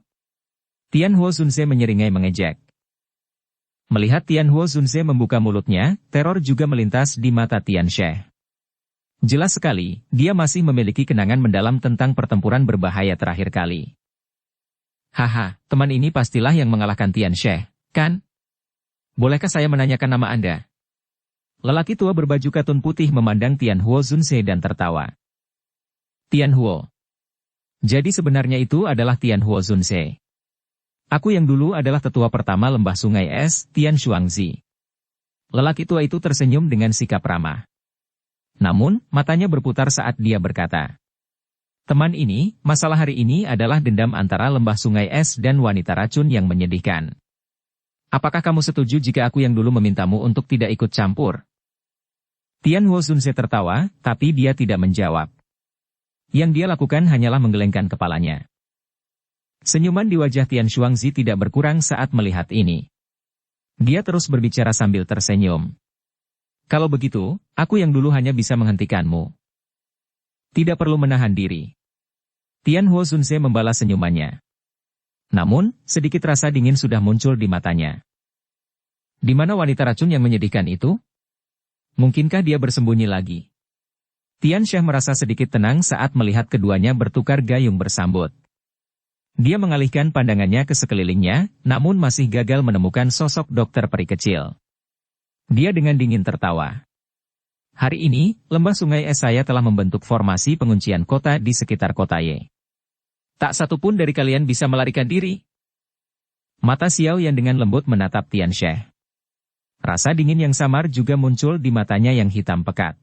Tian Huo Zunse menyeringai mengejek. Melihat Tian Huo Zunse membuka mulutnya, teror juga melintas di mata Tian She. Jelas sekali, dia masih memiliki kenangan mendalam tentang pertempuran berbahaya terakhir kali. Haha, teman ini pastilah yang mengalahkan Tian She, kan? Bolehkah saya menanyakan nama Anda? Lelaki tua berbaju katun putih memandang Tian Huo Zunse dan tertawa. Tian Huo. Jadi sebenarnya itu adalah Tian Huo Zunse. Aku yang dulu adalah tetua pertama lembah sungai es, Tian Shuangzi. Lelaki tua itu tersenyum dengan sikap ramah. Namun, matanya berputar saat dia berkata, "Teman ini, masalah hari ini adalah dendam antara lembah sungai es dan wanita racun yang menyedihkan. Apakah kamu setuju jika aku yang dulu memintamu untuk tidak ikut campur?" Tian Huo Zunse tertawa, tapi dia tidak menjawab. Yang dia lakukan hanyalah menggelengkan kepalanya. Senyuman di wajah Tian Shuangzi tidak berkurang saat melihat ini. Dia terus berbicara sambil tersenyum. "Kalau begitu, aku yang dulu hanya bisa menghentikanmu. Tidak perlu menahan diri." Tian Huo Zunse membalas senyumannya. Namun, sedikit rasa dingin sudah muncul di matanya. Di mana wanita racun yang menyedihkan itu? Mungkinkah dia bersembunyi lagi? Tian Syah merasa sedikit tenang saat melihat keduanya bertukar gayung bersambut. Dia mengalihkan pandangannya ke sekelilingnya, namun masih gagal menemukan sosok dokter peri kecil. Dia dengan dingin tertawa. "Hari ini, lembah sungai es saya telah membentuk formasi penguncian kota di sekitar kota Ye. Tak satu pun dari kalian bisa melarikan diri." Mata Xiao Yan dengan lembut menatap Tian Syah. Rasa dingin yang samar juga muncul di matanya yang hitam pekat.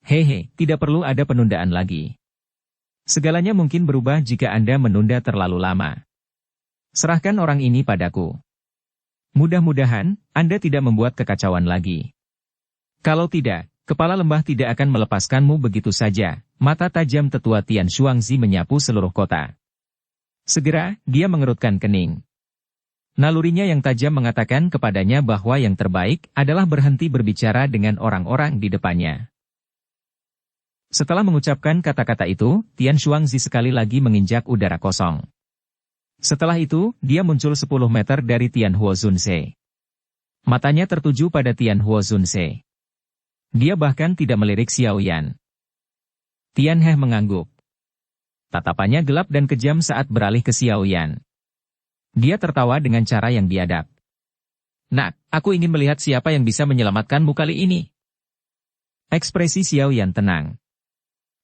"Hehe, tidak perlu ada penundaan lagi. Segalanya mungkin berubah jika Anda menunda terlalu lama. Serahkan orang ini padaku. Mudah-mudahan, Anda tidak membuat kekacauan lagi. Kalau tidak, kepala lembah tidak akan melepaskanmu begitu saja." Mata tajam tetua Tian Shuangzi menyapu seluruh kota. Segera, dia mengerutkan kening. Nalurinya yang tajam mengatakan kepadanya bahwa yang terbaik adalah berhenti berbicara dengan orang-orang di depannya. Setelah mengucapkan kata-kata itu, Tian Shuangzi sekali lagi menginjak udara kosong. Setelah itu, dia muncul 10 meter dari Tian Huo Zunse. Matanya tertuju pada Tian Huo Zunse. Dia bahkan tidak melirik Xiao Yan. Tian He mengangguk. Tatapannya gelap dan kejam saat beralih ke Xiao Yan. Dia tertawa dengan cara yang biadab. "Nak, aku ingin melihat siapa yang bisa menyelamatkanmu kali ini." Ekspresi Xiao Yan tenang.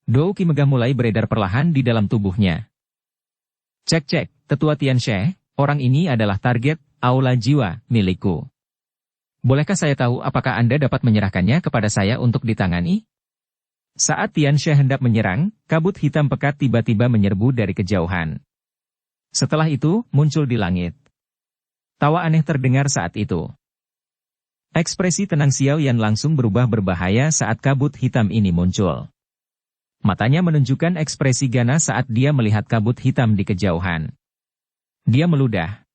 Dou Qi megah mulai beredar perlahan di dalam tubuhnya. "Cek, tetua Tian She, orang ini adalah target aula jiwa milikku. Bolehkah saya tahu apakah Anda dapat menyerahkannya kepada saya untuk ditangani?" Saat Tian She hendak menyerang, kabut hitam pekat tiba-tiba menyerbu dari kejauhan. Setelah itu, muncul di langit. Tawa aneh terdengar saat itu. Ekspresi tenang Xiao Yan langsung berubah berbahaya saat kabut hitam ini muncul. Matanya menunjukkan ekspresi ganas saat dia melihat kabut hitam di kejauhan. Dia meludah.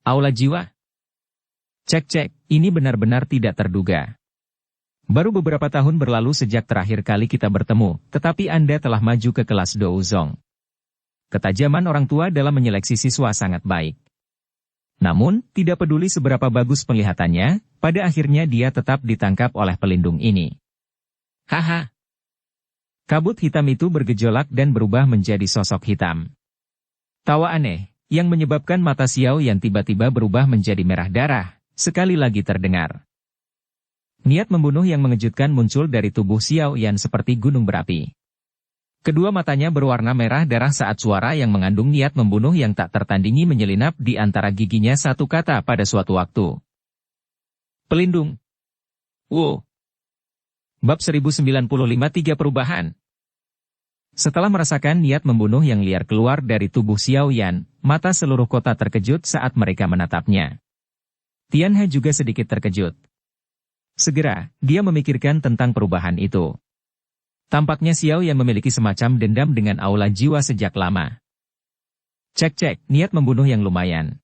"Aula jiwa? Cek, ini benar-benar tidak terduga. Baru beberapa tahun berlalu sejak terakhir kali kita bertemu, tetapi Anda telah maju ke kelas Douzong. Ketajaman orang tua dalam menyeleksi siswa sangat baik. Namun, tidak peduli seberapa bagus penglihatannya, pada akhirnya dia tetap ditangkap oleh pelindung ini." Haha. Kabut hitam itu bergejolak dan berubah menjadi sosok hitam. Tawa aneh, yang menyebabkan mata Xiao Yan tiba-tiba berubah menjadi merah darah, sekali lagi terdengar. Niat membunuh yang mengejutkan muncul dari tubuh Xiao Yan seperti gunung berapi. Kedua matanya berwarna merah darah saat suara yang mengandung niat membunuh yang tak tertandingi menyelinap di antara giginya satu kata pada suatu waktu. Pelindung. Wow. Bab 1095 3 Perubahan. Setelah merasakan niat membunuh yang liar keluar dari tubuh Xiao Yan, mata seluruh kota terkejut saat mereka menatapnya. Tian He juga sedikit terkejut. Segera, dia memikirkan tentang perubahan itu. Tampaknya Xiao Yan memiliki semacam dendam dengan aula jiwa sejak lama. Cek, niat membunuh yang lumayan.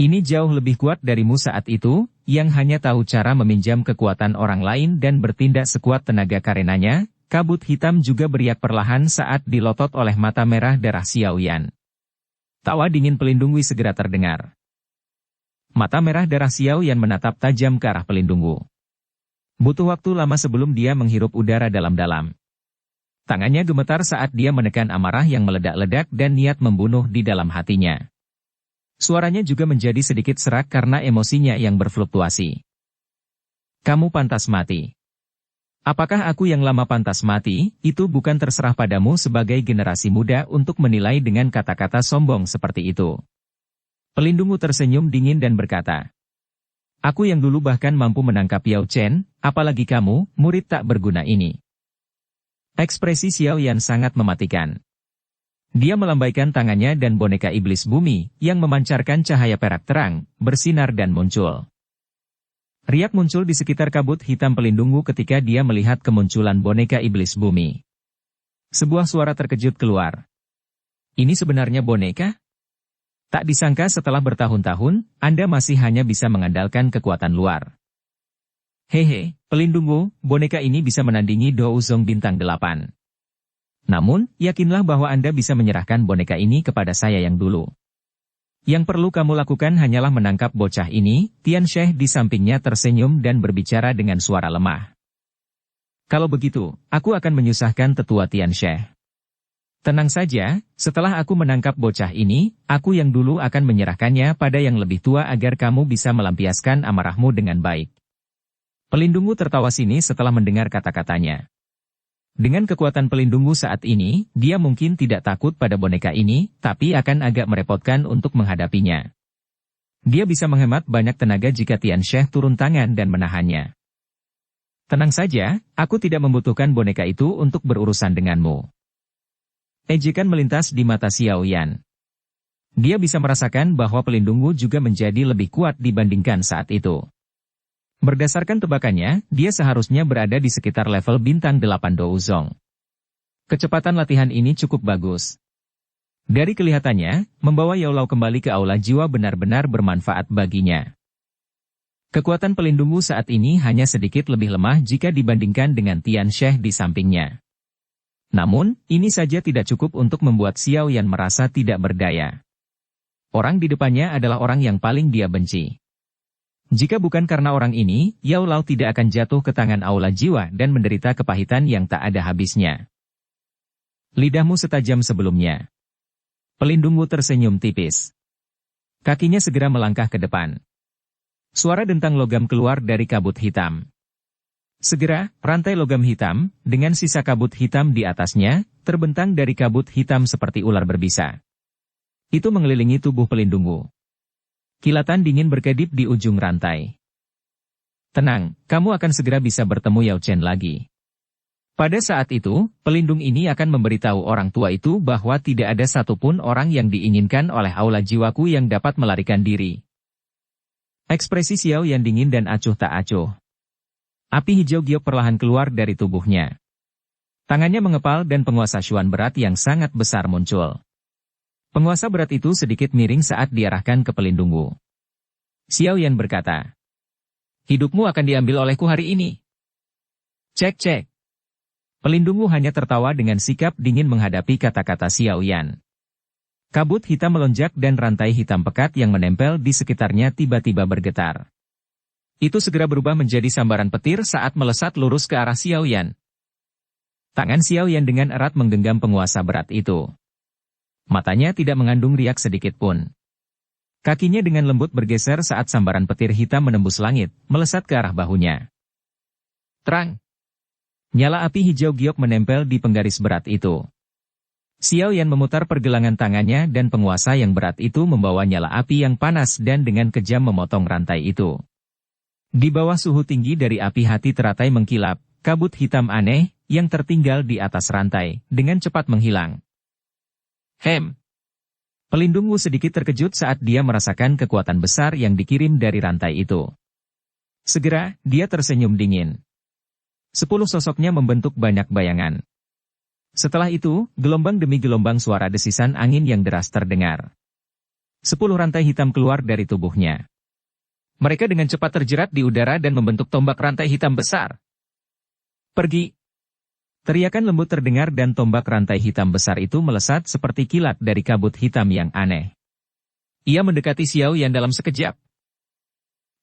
Ini jauh lebih kuat darimu saat itu, yang hanya tahu cara meminjam kekuatan orang lain dan bertindak sekuat tenaga karenanya. Kabut hitam juga beriak perlahan saat dilotot oleh mata merah darah Xiao Yan. Tawa dingin pelindung Wi segera terdengar. Mata merah darah Xiao Yan menatap tajam ke arah pelindung Wu. Butuh waktu lama sebelum dia menghirup udara dalam-dalam. Tangannya gemetar saat dia menekan amarah yang meledak-ledak dan niat membunuh di dalam hatinya. Suaranya juga menjadi sedikit serak karena emosinya yang berfluktuasi. Kamu pantas mati. Apakah aku yang lama pantas mati? Itu bukan terserah padamu sebagai generasi muda untuk menilai dengan kata-kata sombong seperti itu. Pelindungmu tersenyum dingin dan berkata, aku yang dulu bahkan mampu menangkap Yao Chen, apalagi kamu, murid tak berguna ini. Ekspresi Xiao Yan sangat mematikan. Dia melambaikan tangannya dan boneka iblis bumi, yang memancarkan cahaya perak terang, bersinar dan muncul. Riak muncul di sekitar kabut hitam pelindungmu ketika dia melihat kemunculan boneka iblis bumi. Sebuah suara terkejut keluar. Ini sebenarnya boneka? Tak disangka setelah bertahun-tahun, Anda masih hanya bisa mengandalkan kekuatan luar. Hehe, pelindungmu, boneka ini bisa menandingi Douzong bintang 8. Namun, yakinlah bahwa Anda bisa menyerahkan boneka ini kepada saya yang dulu. Yang perlu kamu lakukan hanyalah menangkap bocah ini. Tian She di sampingnya tersenyum dan berbicara dengan suara lemah. Kalau begitu, aku akan menyusahkan tetua Tian She. Tenang saja, setelah aku menangkap bocah ini, aku yang dulu akan menyerahkannya pada yang lebih tua agar kamu bisa melampiaskan amarahmu dengan baik. Pelindungmu tertawa sinis setelah mendengar kata-katanya. Dengan kekuatan pelindungmu saat ini, dia mungkin tidak takut pada boneka ini, tapi akan agak merepotkan untuk menghadapinya. Dia bisa menghemat banyak tenaga jika Tian She turun tangan dan menahannya. Tenang saja, aku tidak membutuhkan boneka itu untuk berurusan denganmu. Ejekan melintas di mata Xiao Yan. Dia bisa merasakan bahwa pelindungmu juga menjadi lebih kuat dibandingkan saat itu. Berdasarkan tebakannya, dia seharusnya berada di sekitar level bintang 8 Douzong. Kecepatan latihan ini cukup bagus. Dari kelihatannya, membawa Yao Lao kembali ke aula jiwa benar-benar bermanfaat baginya. Kekuatan pelindungmu saat ini hanya sedikit lebih lemah jika dibandingkan dengan Tian She di sampingnya. Namun, ini saja tidak cukup untuk membuat Xiao Yan merasa tidak berdaya. Orang di depannya adalah orang yang paling dia benci. Jika bukan karena orang ini, Yao Lao tidak akan jatuh ke tangan aula jiwa dan menderita kepahitan yang tak ada habisnya. Lidahmu setajam sebelumnya. Pelindungmu tersenyum tipis. Kakinya segera melangkah ke depan. Suara dentang logam keluar dari kabut hitam. Segera, rantai logam hitam, dengan sisa kabut hitam di atasnya, terbentang dari kabut hitam seperti ular berbisa. Itu mengelilingi tubuh pelindungmu. Kilatan dingin berkedip di ujung rantai. Tenang, kamu akan segera bisa bertemu Yao Chen lagi. Pada saat itu, pelindung ini akan memberitahu orang tua itu bahwa tidak ada satupun orang yang diinginkan oleh aula jiwaku yang dapat melarikan diri. Ekspresi Xiao Yan dingin dan acuh tak acuh. Api hijau giok perlahan keluar dari tubuhnya. Tangannya mengepal dan penguasa Xuan berat yang sangat besar muncul. Penguasa berat itu sedikit miring saat diarahkan ke pelindungmu. Xiao Yan berkata, hidupmu akan diambil olehku hari ini. Cek. Pelindungmu hanya tertawa dengan sikap dingin menghadapi kata-kata Xiao Yan. Kabut hitam melonjak dan rantai hitam pekat yang menempel di sekitarnya tiba-tiba bergetar. Itu segera berubah menjadi sambaran petir saat melesat lurus ke arah Xiao Yan. Tangan Xiao Yan dengan erat menggenggam penguasa berat itu. Matanya tidak mengandung riak sedikit pun. Kakinya dengan lembut bergeser saat sambaran petir hitam menembus langit, melesat ke arah bahunya. Terang! Nyala api hijau giok menempel di penggaris berat itu. Xiao Yan memutar pergelangan tangannya dan penguasa yang berat itu membawa nyala api yang panas dan dengan kejam memotong rantai itu. Di bawah suhu tinggi dari api hati teratai mengkilap, kabut hitam aneh, yang tertinggal di atas rantai, dengan cepat menghilang. Pelindungmu sedikit terkejut saat dia merasakan kekuatan besar yang dikirim dari rantai itu. Segera, dia tersenyum dingin. 10 sosoknya membentuk banyak bayangan. Setelah itu, gelombang demi gelombang suara desisan angin yang deras terdengar. 10 rantai hitam keluar dari tubuhnya. Mereka dengan cepat terjerat di udara dan membentuk tombak rantai hitam besar. Pergi! Teriakan lembut terdengar dan tombak rantai hitam besar itu melesat seperti kilat dari kabut hitam yang aneh. Ia mendekati Xiao Yan dalam sekejap.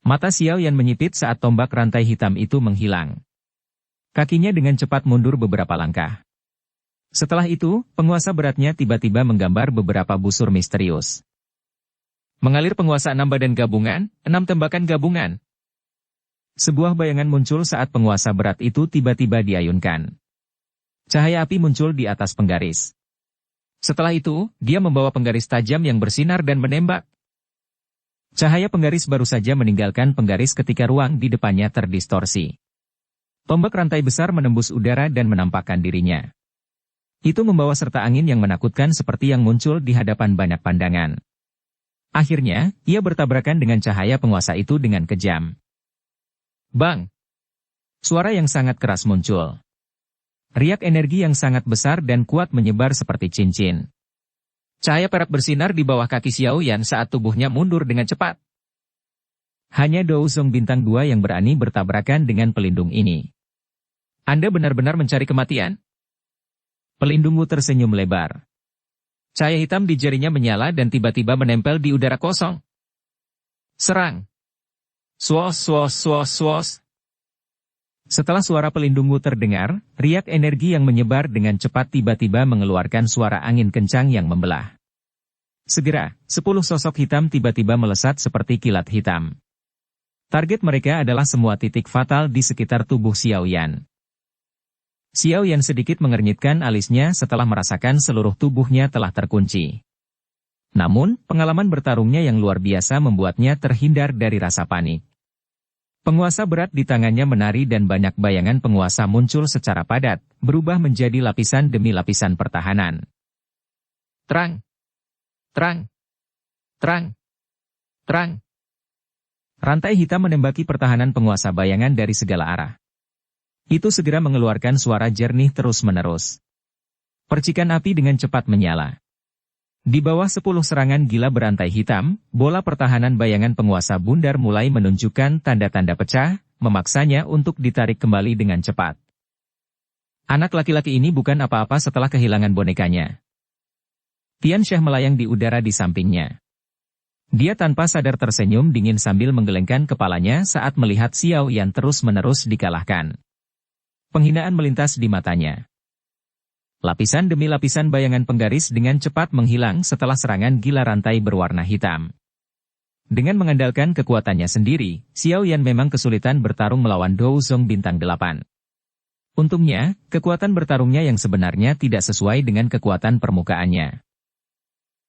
Mata Xiao Yan menyipit saat tombak rantai hitam itu menghilang. Kakinya dengan cepat mundur beberapa langkah. Setelah itu, penguasa beratnya tiba-tiba menggambar beberapa busur misterius. Mengalir penguasa 6 badan gabungan, 6 tembakan gabungan. Sebuah bayangan muncul saat penguasa berat itu tiba-tiba diayunkan. Cahaya api muncul di atas penggaris. Setelah itu, dia membawa penggaris tajam yang bersinar dan menembak. Cahaya penggaris baru saja meninggalkan penggaris ketika ruang di depannya terdistorsi. Tombak rantai besar menembus udara dan menampakkan dirinya. Itu membawa serta angin yang menakutkan seperti yang muncul di hadapan banyak pandangan. Akhirnya, ia bertabrakan dengan cahaya penguasa itu dengan kejam. Bang! Suara yang sangat keras muncul. Riak energi yang sangat besar dan kuat menyebar seperti cincin. Cahaya perak bersinar di bawah kaki Xiao Yan saat tubuhnya mundur dengan cepat. Hanya Dou Zong bintang 2 yang berani bertabrakan dengan pelindung ini. Anda benar-benar mencari kematian? Pelindungmu tersenyum lebar. Cahaya hitam di jarinya menyala dan tiba-tiba menempel di udara kosong. Serang! Swos, swos, swos, swos. Setelah suara pelindungmu terdengar, riak energi yang menyebar dengan cepat tiba-tiba mengeluarkan suara angin kencang yang membelah. Segera, 10 sosok hitam tiba-tiba melesat seperti kilat hitam. Target mereka adalah semua titik fatal di sekitar tubuh Xiao Yan. Xiao Yan sedikit mengernyitkan alisnya setelah merasakan seluruh tubuhnya telah terkunci. Namun, pengalaman bertarungnya yang luar biasa membuatnya terhindar dari rasa panik. Penguasa berat di tangannya menari dan banyak bayangan penguasa muncul secara padat, berubah menjadi lapisan demi lapisan pertahanan. Terang! Terang! Terang! Terang! Rantai hitam menembaki pertahanan penguasa bayangan dari segala arah. Itu segera mengeluarkan suara jernih terus-menerus. Percikan api dengan cepat menyala. Di bawah 10 serangan gila berantai hitam, bola pertahanan bayangan penguasa bundar mulai menunjukkan tanda-tanda pecah, memaksanya untuk ditarik kembali dengan cepat. Anak laki-laki ini bukan apa-apa setelah kehilangan bonekanya. Tian Xie melayang di udara di sampingnya. Dia tanpa sadar tersenyum dingin sambil menggelengkan kepalanya saat melihat Xiao Yan terus-menerus dikalahkan. Penghinaan melintas di matanya. Lapisan demi lapisan bayangan penggaris dengan cepat menghilang setelah serangan gila rantai berwarna hitam. Dengan mengandalkan kekuatannya sendiri, Xiao Yan memang kesulitan bertarung melawan Dou Zong bintang 8. Untungnya, kekuatan bertarungnya yang sebenarnya tidak sesuai dengan kekuatan permukaannya.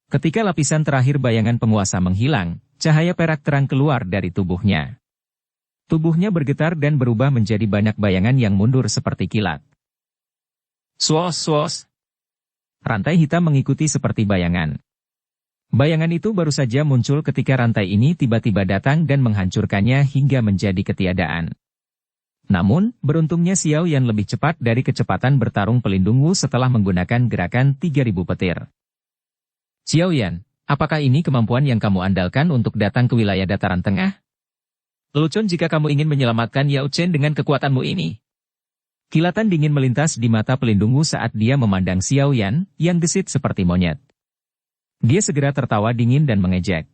Ketika lapisan terakhir bayangan penguasa menghilang, cahaya perak terang keluar dari tubuhnya. Tubuhnya bergetar dan berubah menjadi banyak bayangan yang mundur seperti kilat. Swos, swos. Rantai hitam mengikuti seperti bayangan. Bayangan itu baru saja muncul ketika rantai ini tiba-tiba datang dan menghancurkannya hingga menjadi ketiadaan. Namun, beruntungnya Xiao Yan lebih cepat dari kecepatan bertarung pelindungmu setelah menggunakan gerakan 3000 petir. Xiao Yan, apakah ini kemampuan yang kamu andalkan untuk datang ke wilayah dataran tengah? Lelucon jika kamu ingin menyelamatkan Yao Chen dengan kekuatanmu ini. Kilatan dingin melintas di mata pelindungmu saat dia memandang Xiao Yan, yang gesit seperti monyet. Dia segera tertawa dingin dan mengejek.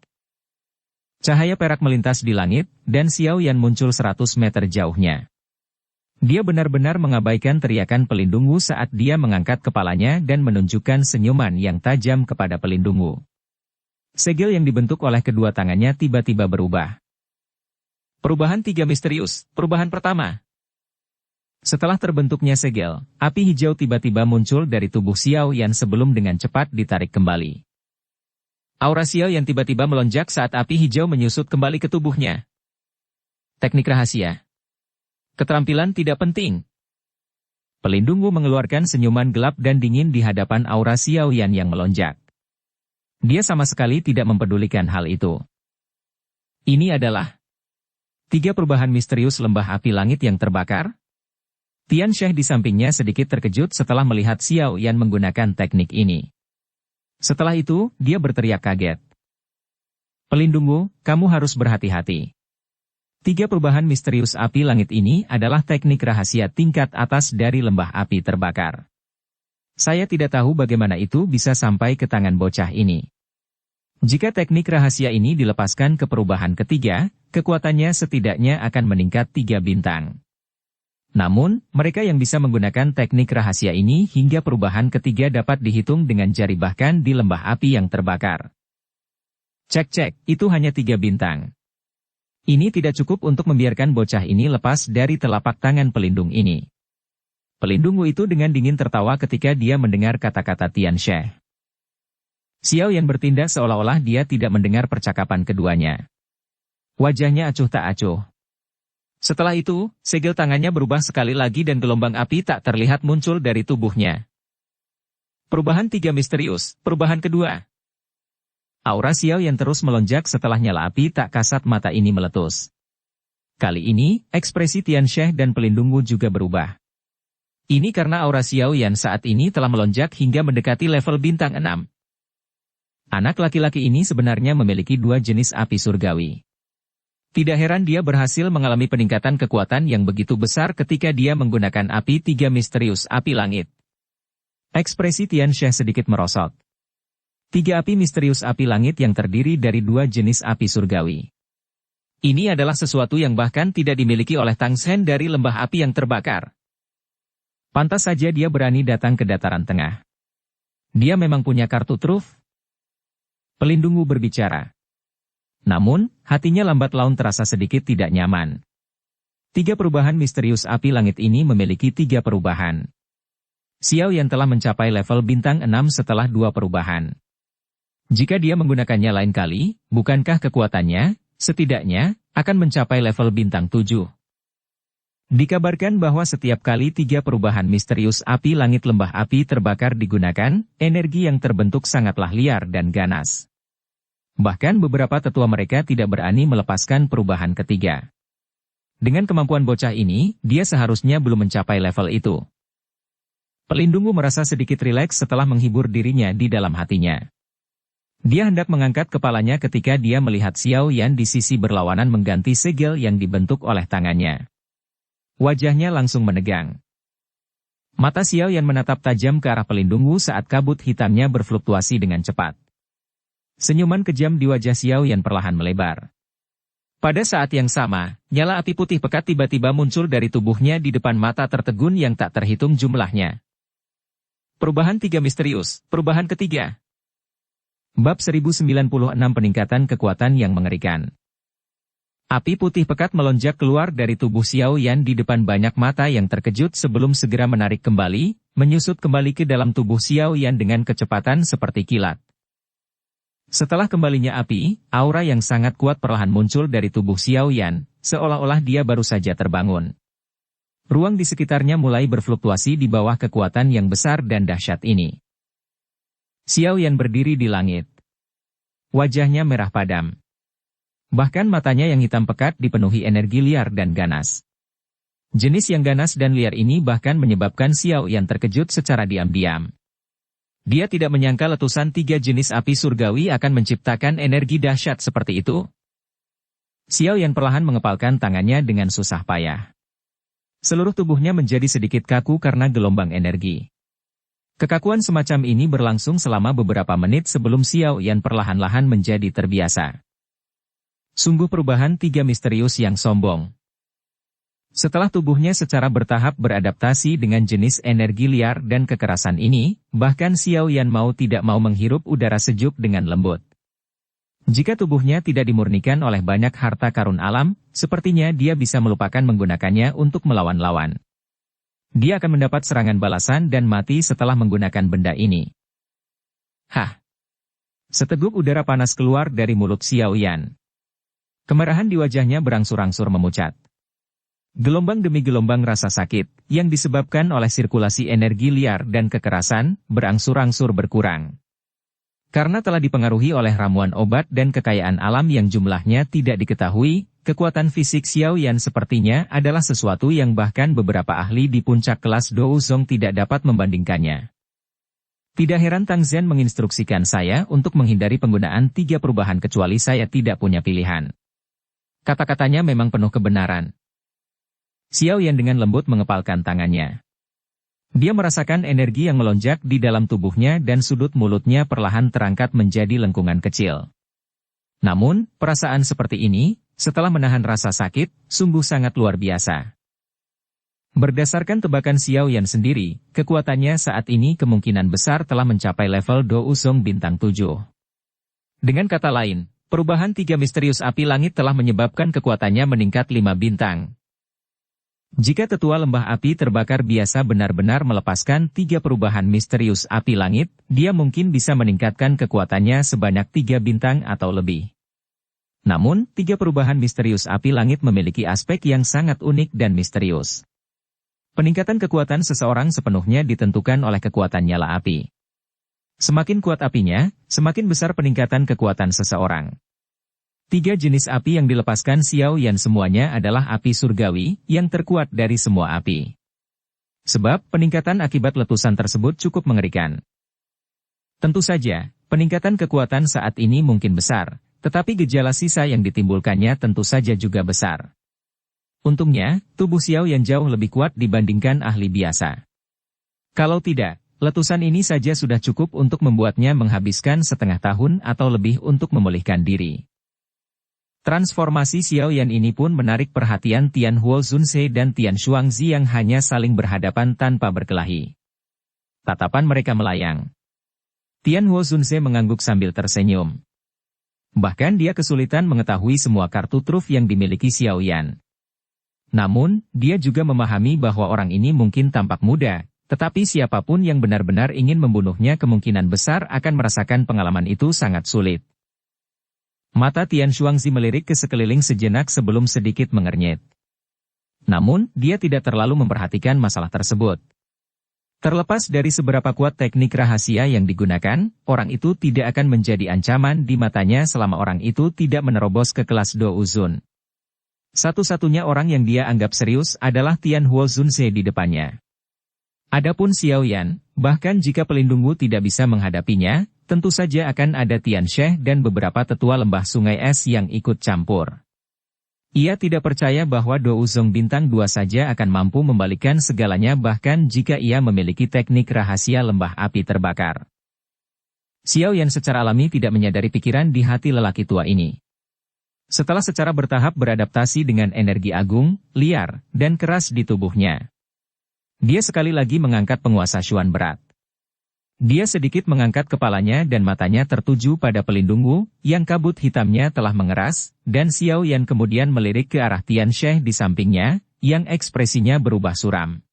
Cahaya perak melintas di langit, dan Xiao Yan muncul 100 meter jauhnya. Dia benar-benar mengabaikan teriakan pelindungmu saat dia mengangkat kepalanya dan menunjukkan senyuman yang tajam kepada pelindungmu. Segel yang dibentuk oleh kedua tangannya tiba-tiba berubah. Perubahan 3 misterius, perubahan pertama. Setelah terbentuknya segel, api hijau tiba-tiba muncul dari tubuh Xiao Yan sebelum dengan cepat ditarik kembali. Aura Xiao Yan tiba-tiba melonjak saat api hijau menyusut kembali ke tubuhnya. Teknik rahasia. Keterampilan tidak penting. Pelindungmu mengeluarkan senyuman gelap dan dingin di hadapan aura Xiao Yan yang melonjak. Dia sama sekali tidak mempedulikan hal itu. Ini adalah 3 perubahan misterius lembah api langit yang terbakar. Tian Xie di sampingnya sedikit terkejut setelah melihat Xiao Yan menggunakan teknik ini. Setelah itu, dia berteriak kaget. Pelindungmu, kamu harus berhati-hati. 3 perubahan misterius api langit ini adalah teknik rahasia tingkat atas dari lembah api terbakar. Saya tidak tahu bagaimana itu bisa sampai ke tangan bocah ini. Jika teknik rahasia ini dilepaskan ke perubahan ketiga, kekuatannya setidaknya akan meningkat 3 bintang. Namun, mereka yang bisa menggunakan teknik rahasia ini hingga perubahan ketiga dapat dihitung dengan jari bahkan di lembah api yang terbakar. Cek-cek, itu hanya 3 bintang. Ini tidak cukup untuk membiarkan bocah ini lepas dari telapak tangan pelindung ini. Pelindung Wu itu dengan dingin tertawa ketika dia mendengar kata-kata Tian She. Xiao Yan bertindak seolah-olah dia tidak mendengar percakapan keduanya. Wajahnya acuh tak acuh. Setelah itu, segel tangannya berubah sekali lagi dan gelombang api tak terlihat muncul dari tubuhnya. Perubahan 3 misterius, perubahan kedua. Aura Xiao Yan terus melonjak setelah nyala api tak kasat mata ini meletus. Kali ini, ekspresi Tian She dan pelindung Wu juga berubah. Ini karena aura Xiao Yan saat ini telah melonjak hingga mendekati level bintang 6. Anak laki-laki ini sebenarnya memiliki 2 jenis api surgawi. Tidak heran dia berhasil mengalami peningkatan kekuatan yang begitu besar ketika dia menggunakan api 3 misterius api langit. Ekspresi Tian She sedikit merosot. 3 api misterius api langit yang terdiri dari 2 jenis api surgawi. Ini adalah sesuatu yang bahkan tidak dimiliki oleh Tang Shen dari lembah api yang terbakar. Pantas saja dia berani datang ke dataran tengah. Dia memang punya kartu truf. Pelindung Wu berbicara. Namun, hatinya lambat laun terasa sedikit tidak nyaman. 3 perubahan misterius api langit ini memiliki 3 perubahan. Xiao Yan telah mencapai level bintang 6 setelah 2 perubahan. Jika dia menggunakannya lain kali, bukankah kekuatannya, setidaknya, akan mencapai level bintang 7? Dikabarkan bahwa setiap kali 3 perubahan misterius api langit lembah api terbakar digunakan, energi yang terbentuk sangatlah liar dan ganas. Bahkan beberapa tetua mereka tidak berani melepaskan perubahan ketiga. Dengan kemampuan bocah ini, dia seharusnya belum mencapai level itu. Pelindung Wu merasa sedikit rileks setelah menghibur dirinya di dalam hatinya. Dia hendak mengangkat kepalanya ketika dia melihat Xiao Yan di sisi berlawanan mengganti segel yang dibentuk oleh tangannya. Wajahnya langsung menegang. Mata Xiao Yan menatap tajam ke arah pelindung Wu saat kabut hitamnya berfluktuasi dengan cepat. Senyuman kejam di wajah Xiao Yan perlahan melebar. Pada saat yang sama, nyala api putih pekat tiba-tiba muncul dari tubuhnya di depan mata tertegun yang tak terhitung jumlahnya. Perubahan 3 misterius, perubahan ketiga. Bab 1096 peningkatan kekuatan yang mengerikan. Api putih pekat melonjak keluar dari tubuh Xiao Yan di depan banyak mata yang terkejut sebelum segera menarik kembali, menyusut kembali ke dalam tubuh Xiao Yan dengan kecepatan seperti kilat. Setelah kembalinya api, aura yang sangat kuat perlahan muncul dari tubuh Xiao Yan, seolah-olah dia baru saja terbangun. Ruang di sekitarnya mulai berfluktuasi di bawah kekuatan yang besar dan dahsyat ini. Xiao Yan berdiri di langit. Wajahnya merah padam. Bahkan matanya yang hitam pekat dipenuhi energi liar dan ganas. Jenis yang ganas dan liar ini bahkan menyebabkan Xiao Yan terkejut secara diam-diam. Dia tidak menyangka letusan 3 jenis api surgawi akan menciptakan energi dahsyat seperti itu. Xiao Yan perlahan mengepalkan tangannya dengan susah payah. Seluruh tubuhnya menjadi sedikit kaku karena gelombang energi. Kekakuan semacam ini berlangsung selama beberapa menit sebelum Xiao Yan perlahan-lahan menjadi terbiasa. Sungguh perubahan 3 misterius yang sombong. Setelah tubuhnya secara bertahap beradaptasi dengan jenis energi liar dan kekerasan ini, bahkan Xiao Yan mau tidak mau menghirup udara sejuk dengan lembut. Jika tubuhnya tidak dimurnikan oleh banyak harta karun alam, sepertinya dia bisa melupakan menggunakannya untuk melawan lawan. Dia akan mendapat serangan balasan dan mati setelah menggunakan benda ini. Hah! Seteguk udara panas keluar dari mulut Xiao Yan. Kemarahan di wajahnya berangsur-angsur memucat. Gelombang demi gelombang rasa sakit, yang disebabkan oleh sirkulasi energi liar dan kekerasan, berangsur-angsur berkurang. Karena telah dipengaruhi oleh ramuan obat dan kekayaan alam yang jumlahnya tidak diketahui, kekuatan fisik Xiao Yan sepertinya adalah sesuatu yang bahkan beberapa ahli di puncak kelas Douzong tidak dapat membandingkannya. Tidak heran Tang Zhen menginstruksikan saya untuk menghindari penggunaan 3 perubahan kecuali saya tidak punya pilihan. Kata-katanya memang penuh kebenaran. Xiao Yan dengan lembut mengepalkan tangannya. Dia merasakan energi yang melonjak di dalam tubuhnya dan sudut mulutnya perlahan terangkat menjadi lengkungan kecil. Namun, perasaan seperti ini, setelah menahan rasa sakit, sungguh sangat luar biasa. Berdasarkan tebakan Xiao Yan sendiri, kekuatannya saat ini kemungkinan besar telah mencapai level Douzong bintang 7. Dengan kata lain, Perubahan 3 misterius api langit telah menyebabkan kekuatannya meningkat 5 bintang. Jika tetua lembah api terbakar biasa benar-benar melepaskan 3 perubahan misterius api langit, dia mungkin bisa meningkatkan kekuatannya sebanyak 3 bintang atau lebih. Namun, 3 perubahan misterius api langit memiliki aspek yang sangat unik dan misterius. Peningkatan kekuatan seseorang sepenuhnya ditentukan oleh kekuatan nyala api. Semakin kuat apinya, semakin besar peningkatan kekuatan seseorang. 3 jenis api yang dilepaskan Xiao Yan semuanya adalah api surgawi, yang terkuat dari semua api. Sebab, peningkatan akibat letusan tersebut cukup mengerikan. Tentu saja, peningkatan kekuatan saat ini mungkin besar, tetapi gejala sisa yang ditimbulkannya tentu saja juga besar. Untungnya, tubuh Xiao Yan jauh lebih kuat dibandingkan ahli biasa. Kalau tidak, letusan ini saja sudah cukup untuk membuatnya menghabiskan setengah tahun atau lebih untuk memulihkan diri. Transformasi Xiao Yan ini pun menarik perhatian Tian Huo Zunse dan Tian Shuangzi yang hanya saling berhadapan tanpa berkelahi. Tatapan mereka melayang. Tian Huo Zunse mengangguk sambil tersenyum. Bahkan dia kesulitan mengetahui semua kartu truf yang dimiliki Xiao Yan. Namun, dia juga memahami bahwa orang ini mungkin tampak muda, tetapi siapapun yang benar-benar ingin membunuhnya kemungkinan besar akan merasakan pengalaman itu sangat sulit. Mata Tian Shuangzi melirik ke sekeliling sejenak sebelum sedikit mengernyit. Namun, dia tidak terlalu memperhatikan masalah tersebut. Terlepas dari seberapa kuat teknik rahasia yang digunakan, orang itu tidak akan menjadi ancaman di matanya selama orang itu tidak menerobos ke kelas Do Uzun. Satu-satunya orang yang dia anggap serius adalah Tian Huo Zunse di depannya. Adapun Xiao Yan, bahkan jika pelindungmu tidak bisa menghadapinya, tentu saja akan ada Tian She dan beberapa tetua lembah sungai es yang ikut campur. Ia tidak percaya bahwa Do Uzong bintang 2 saja akan mampu membalikkan segalanya bahkan jika ia memiliki teknik rahasia lembah api terbakar. Xiao Yan secara alami tidak menyadari pikiran di hati lelaki tua ini. Setelah secara bertahap beradaptasi dengan energi agung, liar, dan keras di tubuhnya, dia sekali lagi mengangkat penguasa Xuan berat. Dia sedikit mengangkat kepalanya dan matanya tertuju pada pelindung Wu, yang kabut hitamnya telah mengeras, dan Xiao Yan kemudian melirik ke arah Tian She di sampingnya, yang ekspresinya berubah suram.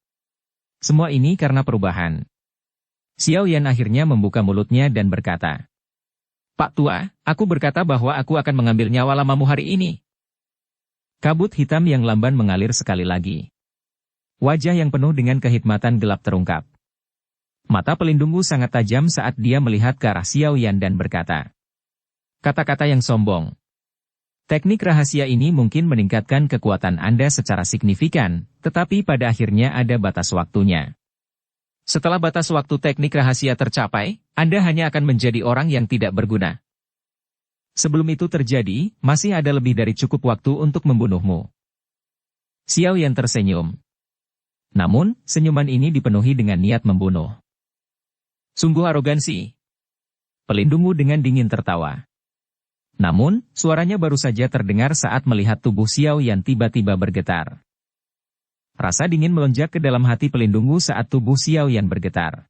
Semua ini karena perubahan. Xiao Yan akhirnya membuka mulutnya dan berkata, "Pak Tua, aku berkata bahwa aku akan mengambil nyawa lamamu hari ini." Kabut hitam yang lamban mengalir sekali lagi. Wajah yang penuh dengan kehikmatan gelap terungkap. Mata pelindungmu sangat tajam saat dia melihat ke arah Xiao Yan dan berkata, "Kata-kata yang sombong. Teknik rahasia ini mungkin meningkatkan kekuatan Anda secara signifikan, tetapi pada akhirnya ada batas waktunya. Setelah batas waktu teknik rahasia tercapai, Anda hanya akan menjadi orang yang tidak berguna. Sebelum itu terjadi, masih ada lebih dari cukup waktu untuk membunuhmu." Xiao Yan tersenyum. Namun, senyuman ini dipenuhi dengan niat membunuh. "Sungguh arogansi." Pelindungmu dengan dingin tertawa. Namun, suaranya baru saja terdengar saat melihat tubuh Xiao Yan tiba-tiba bergetar. Rasa dingin melonjak ke dalam hati pelindungmu saat tubuh Xiao Yan bergetar.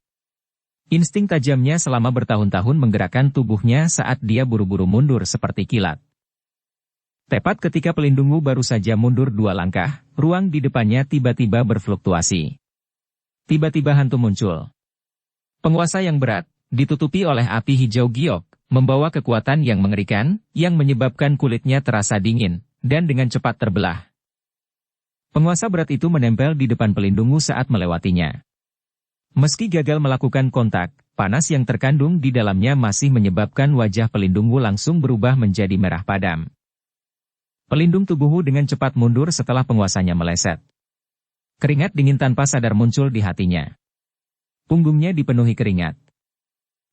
Insting tajamnya selama bertahun-tahun menggerakkan tubuhnya saat dia buru-buru mundur seperti kilat. Tepat ketika pelindungmu baru saja mundur 2 langkah, ruang di depannya tiba-tiba berfluktuasi. Tiba-tiba hantu muncul. Penguasa yang berat, ditutupi oleh api hijau giok, membawa kekuatan yang mengerikan, yang menyebabkan kulitnya terasa dingin, dan dengan cepat terbelah. Penguasa berat itu menempel di depan pelindungmu saat melewatinya. Meski gagal melakukan kontak, panas yang terkandung di dalamnya masih menyebabkan wajah pelindungmu langsung berubah menjadi merah padam. Pelindung tubuhmu dengan cepat mundur setelah penguasanya meleset. Keringat dingin tanpa sadar muncul di hatinya. Punggungnya dipenuhi keringat.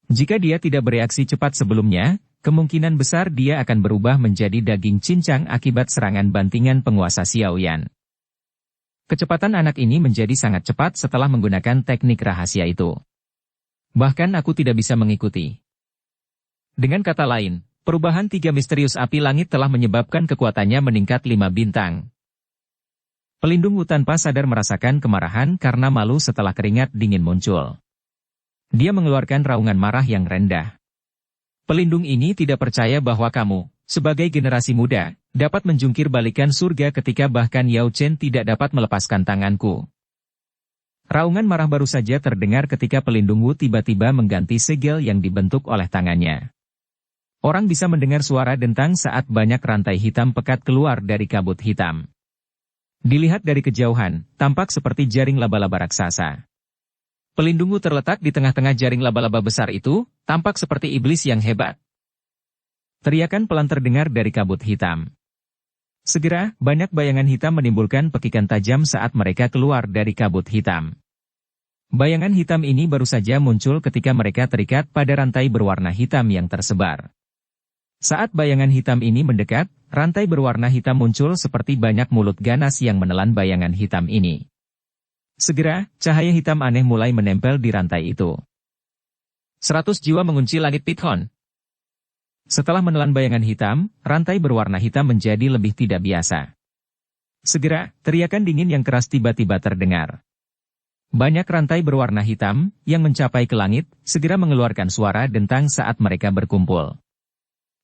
Jika dia tidak bereaksi cepat sebelumnya, kemungkinan besar dia akan berubah menjadi daging cincang akibat serangan bantingan penguasa Xiao Yan. Kecepatan anak ini menjadi sangat cepat setelah menggunakan teknik rahasia itu. Bahkan aku tidak bisa mengikuti. Dengan kata lain, perubahan 3 misterius api langit telah menyebabkan kekuatannya meningkat 5 bintang. Pelindungmu tanpa sadar merasakan kemarahan karena malu setelah keringat dingin muncul. Dia mengeluarkan raungan marah yang rendah. "Pelindung ini tidak percaya bahwa kamu, Sebagai generasi muda, dapat menjungkir balikan surga ketika bahkan Yao Chen tidak dapat melepaskan tanganku. Raungan marah baru saja terdengar ketika pelindung Wu tiba-tiba mengganti segel yang dibentuk oleh tangannya. Orang bisa mendengar suara dentang saat banyak rantai hitam pekat keluar dari kabut hitam. Dilihat dari kejauhan, tampak seperti jaring laba-laba raksasa. Pelindung Wu terletak di tengah-tengah jaring laba-laba besar itu, tampak seperti iblis yang hebat. Teriakan pelan terdengar dari kabut hitam. Segera, banyak bayangan hitam menimbulkan pekikan tajam saat mereka keluar dari kabut hitam. Bayangan hitam ini baru saja muncul ketika mereka terikat pada rantai berwarna hitam yang tersebar. Saat bayangan hitam ini mendekat, rantai berwarna hitam muncul seperti banyak mulut ganas yang menelan bayangan hitam ini. Segera, cahaya hitam aneh mulai menempel di rantai itu. 100 jiwa mengunci langit Pithon. Setelah menelan bayangan hitam, rantai berwarna hitam menjadi lebih tidak biasa. Segera, teriakan dingin yang keras tiba-tiba terdengar. Banyak rantai berwarna hitam, yang mencapai ke langit, segera mengeluarkan suara dentang saat mereka berkumpul.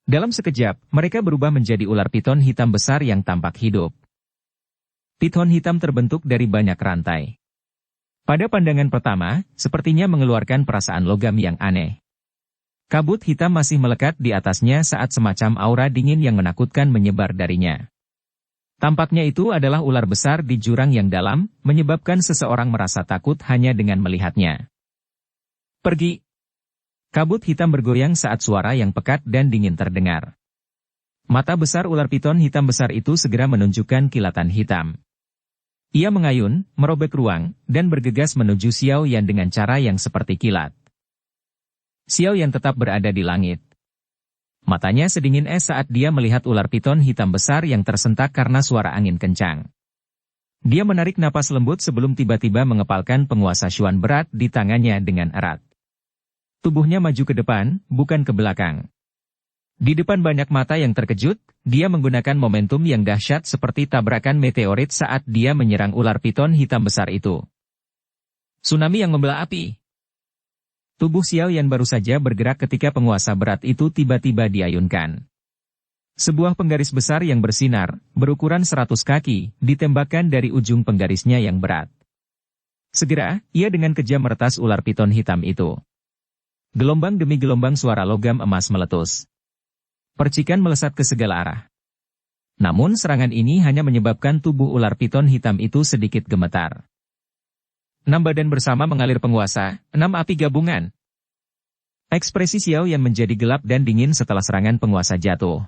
Dalam sekejap, mereka berubah menjadi ular piton hitam besar yang tampak hidup. Piton hitam terbentuk dari banyak rantai. Pada pandangan pertama, sepertinya mengeluarkan perasaan logam yang aneh. Kabut hitam masih melekat di atasnya saat semacam aura dingin yang menakutkan menyebar darinya. Tampaknya itu adalah ular besar di jurang yang dalam, menyebabkan seseorang merasa takut hanya dengan melihatnya. Pergi! Kabut hitam bergoyang saat suara yang pekat dan dingin terdengar. Mata besar ular piton hitam besar itu segera menunjukkan kilatan hitam. Ia mengayun, merobek ruang, dan bergegas menuju Xiao Yan dengan cara yang seperti kilat. Xiao Yan tetap berada di langit. Matanya sedingin es saat dia melihat ular piton hitam besar yang tersentak karena suara angin kencang. Dia menarik napas lembut sebelum tiba-tiba mengepalkan penguasa Xuan berat di tangannya dengan erat. Tubuhnya maju ke depan, bukan ke belakang. Di depan banyak mata yang terkejut, dia menggunakan momentum yang dahsyat seperti tabrakan meteorit saat dia menyerang ular piton hitam besar itu. Tsunami yang membelah api. Tubuh Xiao Yan baru saja bergerak ketika penguasa berat itu tiba-tiba diayunkan. Sebuah penggaris besar yang bersinar, berukuran 100 kaki, ditembakkan dari ujung penggarisnya yang berat. Segera, ia dengan kejam meretas ular piton hitam itu. Gelombang demi gelombang suara logam emas meletus. Percikan melesat ke segala arah. Namun serangan ini hanya menyebabkan tubuh ular piton hitam itu sedikit gemetar. 6 badan bersama mengalir penguasa, 6 api gabungan. Ekspresi Xiao Yan menjadi gelap dan dingin setelah serangan penguasa jatuh.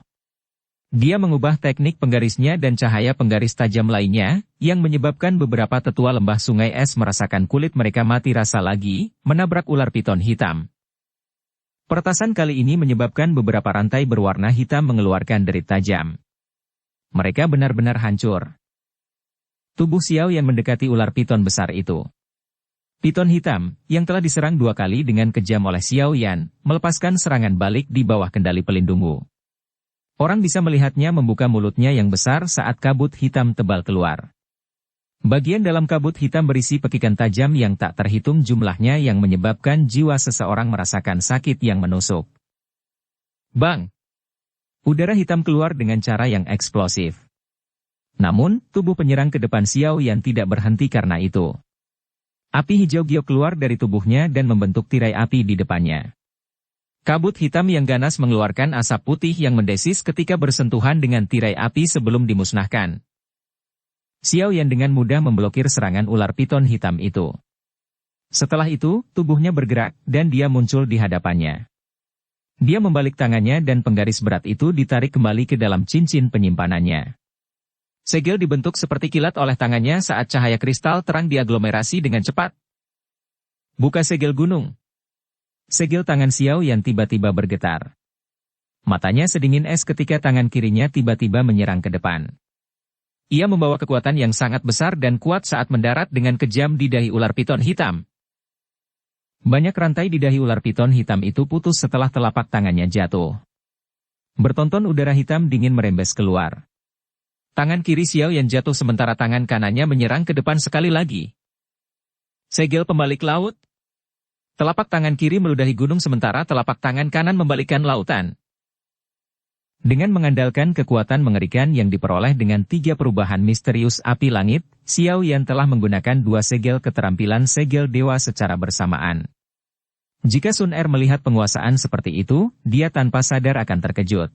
Dia mengubah teknik penggarisnya dan cahaya penggaris tajam lainnya, yang menyebabkan beberapa tetua lembah sungai es merasakan kulit mereka mati rasa lagi, menabrak ular piton hitam. Peretasan kali ini menyebabkan beberapa rantai berwarna hitam mengeluarkan derit tajam. Mereka benar-benar hancur. Tubuh Xiao Yan mendekati ular piton besar itu. Piton hitam, yang telah diserang 2 kali dengan kejam oleh Xiao Yan, melepaskan serangan balik di bawah kendali pelindung Wu. Orang bisa melihatnya membuka mulutnya yang besar saat kabut hitam tebal keluar. Bagian dalam kabut hitam berisi pekikan tajam yang tak terhitung jumlahnya yang menyebabkan jiwa seseorang merasakan sakit yang menusuk. Bang! Udara hitam keluar dengan cara yang eksplosif. Namun, tubuh penyerang ke depan Xiao Yan tidak berhenti karena itu. Api hijau giok keluar dari tubuhnya dan membentuk tirai api di depannya. Kabut hitam yang ganas mengeluarkan asap putih yang mendesis ketika bersentuhan dengan tirai api sebelum dimusnahkan. Xiao Yan dengan mudah memblokir serangan ular piton hitam itu. Setelah itu, tubuhnya bergerak dan dia muncul di hadapannya. Dia membalik tangannya dan penggaris berat itu ditarik kembali ke dalam cincin penyimpanannya. Segel dibentuk seperti kilat oleh tangannya saat cahaya kristal terang diaglomerasi dengan cepat. Buka segel gunung. Segel tangan Xiao Yan tiba-tiba bergetar. Matanya sedingin es ketika tangan kirinya tiba-tiba menyerang ke depan. Ia membawa kekuatan yang sangat besar dan kuat saat mendarat dengan kejam di dahi ular piton hitam. Banyak rantai di dahi ular piton hitam itu putus setelah telapak tangannya jatuh. Bertonton udara hitam dingin merembes keluar. Tangan kiri Xiao Yan jatuh sementara tangan kanannya menyerang ke depan sekali lagi. Segel pembalik laut. Telapak tangan kiri meludahi gunung sementara telapak tangan kanan membalikkan lautan. Dengan mengandalkan kekuatan mengerikan yang diperoleh dengan 3 perubahan misterius api langit, Xiao Yan telah menggunakan 2 segel keterampilan segel dewa secara bersamaan. Jika Sun Er melihat penguasaan seperti itu, dia tanpa sadar akan terkejut.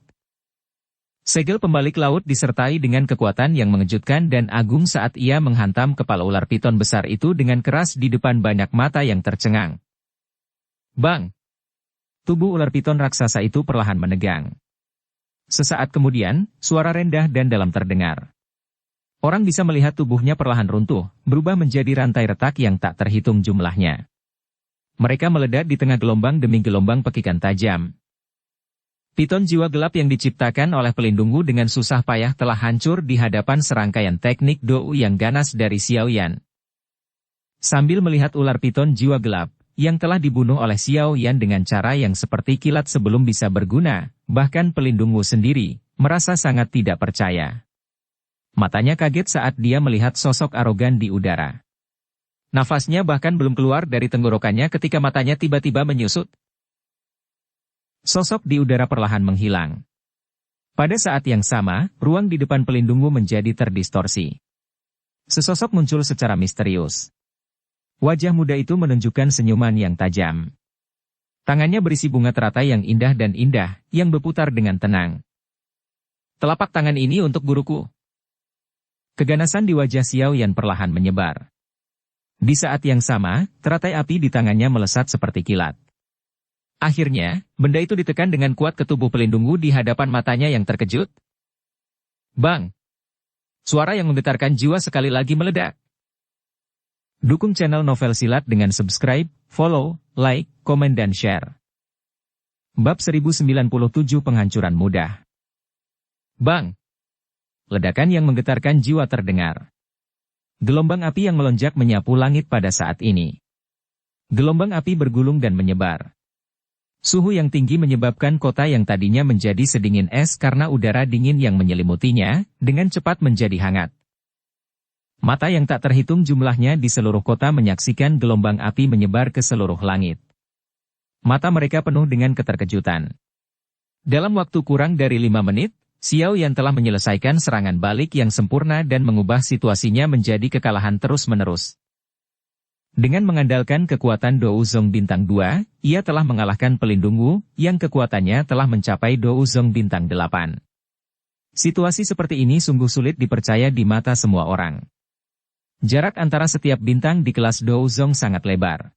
Segel pembalik laut disertai dengan kekuatan yang mengejutkan dan agung saat ia menghantam kepala ular piton besar itu dengan keras di depan banyak mata yang tercengang. Bang! Tubuh ular piton raksasa itu perlahan menegang. Sesaat kemudian, suara rendah dan dalam terdengar. Orang bisa melihat tubuhnya perlahan runtuh, berubah menjadi rantai retak yang tak terhitung jumlahnya. Mereka meledak di tengah gelombang demi gelombang pekikan tajam. Piton jiwa gelap yang diciptakan oleh pelindungmu dengan susah payah telah hancur di hadapan serangkaian teknik dou yang ganas dari Xiao Yan. Sambil melihat ular piton jiwa gelap, yang telah dibunuh oleh Xiao Yan dengan cara yang seperti kilat sebelum bisa berguna, bahkan pelindungmu sendiri, merasa sangat tidak percaya. Matanya kaget saat dia melihat sosok arogan di udara. Nafasnya bahkan belum keluar dari tenggorokannya ketika matanya tiba-tiba menyusut. Sosok di udara perlahan menghilang. Pada saat yang sama, ruang di depan pelindungmu menjadi terdistorsi. Sesosok muncul secara misterius. Wajah muda itu menunjukkan senyuman yang tajam. Tangannya berisi bunga teratai yang indah dan indah, yang berputar dengan tenang. Telapak tangan ini untuk guruku. Keganasan di wajah Xiao Yan perlahan menyebar. Di saat yang sama, teratai api di tangannya melesat seperti kilat. Akhirnya, benda itu ditekan dengan kuat ke tubuh pelindungmu di hadapan matanya yang terkejut. Bang! Suara yang menggetarkan jiwa sekali lagi meledak. Dukung channel Novel Silat dengan subscribe, follow, like, komen dan share. Bab 1097 Penghancuran Mudah. Bang! Ledakan yang menggetarkan jiwa terdengar. Gelombang api yang melonjak menyapu langit pada saat ini. Gelombang api bergulung dan menyebar. Suhu yang tinggi menyebabkan kota yang tadinya menjadi sedingin es karena udara dingin yang menyelimutinya, dengan cepat menjadi hangat. Mata yang tak terhitung jumlahnya di seluruh kota menyaksikan gelombang api menyebar ke seluruh langit. Mata mereka penuh dengan keterkejutan. Dalam waktu kurang dari 5 menit, Xiao Yan telah menyelesaikan serangan balik yang sempurna dan mengubah situasinya menjadi kekalahan terus-menerus. Dengan mengandalkan kekuatan Dou Zong Bintang 2, ia telah mengalahkan pelindungmu, yang kekuatannya telah mencapai Dou Zong Bintang 8. Situasi seperti ini sungguh sulit dipercaya di mata semua orang. Jarak antara setiap bintang di kelas Dou Zong sangat lebar.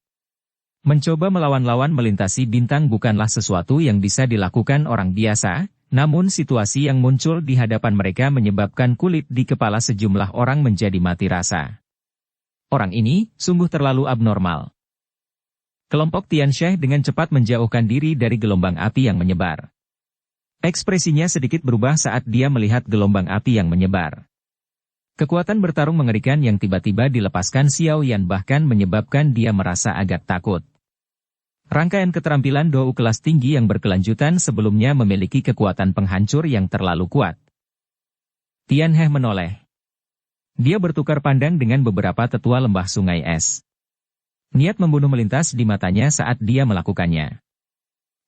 Mencoba melawan-lawan melintasi bintang bukanlah sesuatu yang bisa dilakukan orang biasa, namun situasi yang muncul di hadapan mereka menyebabkan kulit di kepala sejumlah orang menjadi mati rasa. Orang ini sungguh terlalu abnormal. Kelompok Tianxia dengan cepat menjauhkan diri dari gelombang api yang menyebar. Ekspresinya sedikit berubah saat dia melihat gelombang api yang menyebar. Kekuatan bertarung mengerikan yang tiba-tiba dilepaskan Xiao Yan bahkan menyebabkan dia merasa agak takut. Rangkaian keterampilan dou kelas tinggi yang berkelanjutan sebelumnya memiliki kekuatan penghancur yang terlalu kuat. Tian He menoleh. Dia bertukar pandang dengan beberapa tetua lembah sungai es. Niat membunuh melintas di matanya saat dia melakukannya.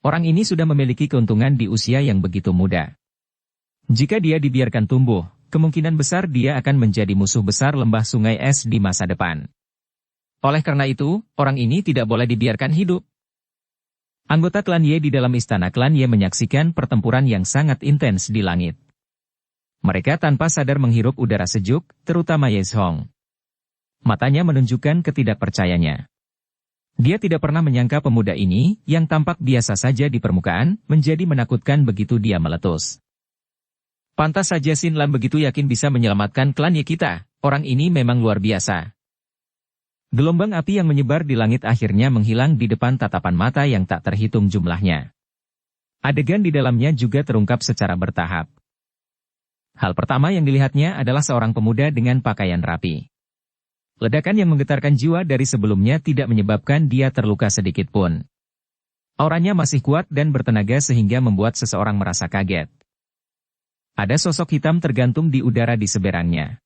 Orang ini sudah memiliki keuntungan di usia yang begitu muda. Jika dia dibiarkan tumbuh, kemungkinan besar dia akan menjadi musuh besar lembah sungai es di masa depan. Oleh karena itu, orang ini tidak boleh dibiarkan hidup. Anggota klan Ye di dalam istana klan Ye menyaksikan pertempuran yang sangat intens di langit. Mereka tanpa sadar menghirup udara sejuk, terutama Ye Zhong. Matanya menunjukkan ketidakpercayanya. Dia tidak pernah menyangka pemuda ini, yang tampak biasa saja di permukaan, menjadi menakutkan begitu dia meletus. Pantas saja Xin Lam begitu yakin bisa menyelamatkan klan Ye kita, orang ini memang luar biasa. Gelombang api yang menyebar di langit akhirnya menghilang di depan tatapan mata yang tak terhitung jumlahnya. Adegan di dalamnya juga terungkap secara bertahap. Hal pertama yang dilihatnya adalah seorang pemuda dengan pakaian rapi. Ledakan yang menggetarkan jiwa dari sebelumnya tidak menyebabkan dia terluka sedikit pun. Auranya masih kuat dan bertenaga sehingga membuat seseorang merasa kaget. Ada sosok hitam tergantung di udara di seberangnya.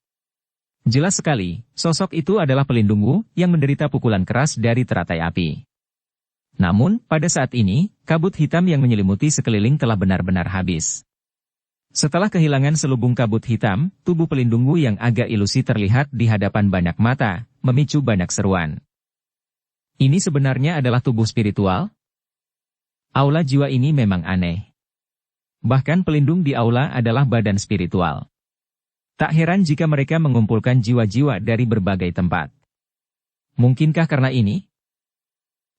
Jelas sekali, sosok itu adalah pelindungmu yang menderita pukulan keras dari teratai api. Namun, pada saat ini, kabut hitam yang menyelimuti sekeliling telah benar-benar habis. Setelah kehilangan selubung kabut hitam, tubuh pelindungmu yang agak ilusi terlihat di hadapan banyak mata, memicu banyak seruan. Ini sebenarnya adalah tubuh spiritual? Aula jiwa ini memang aneh. Bahkan pelindung di aula adalah badan spiritual. Tak heran jika mereka mengumpulkan jiwa-jiwa dari berbagai tempat. Mungkinkah karena ini?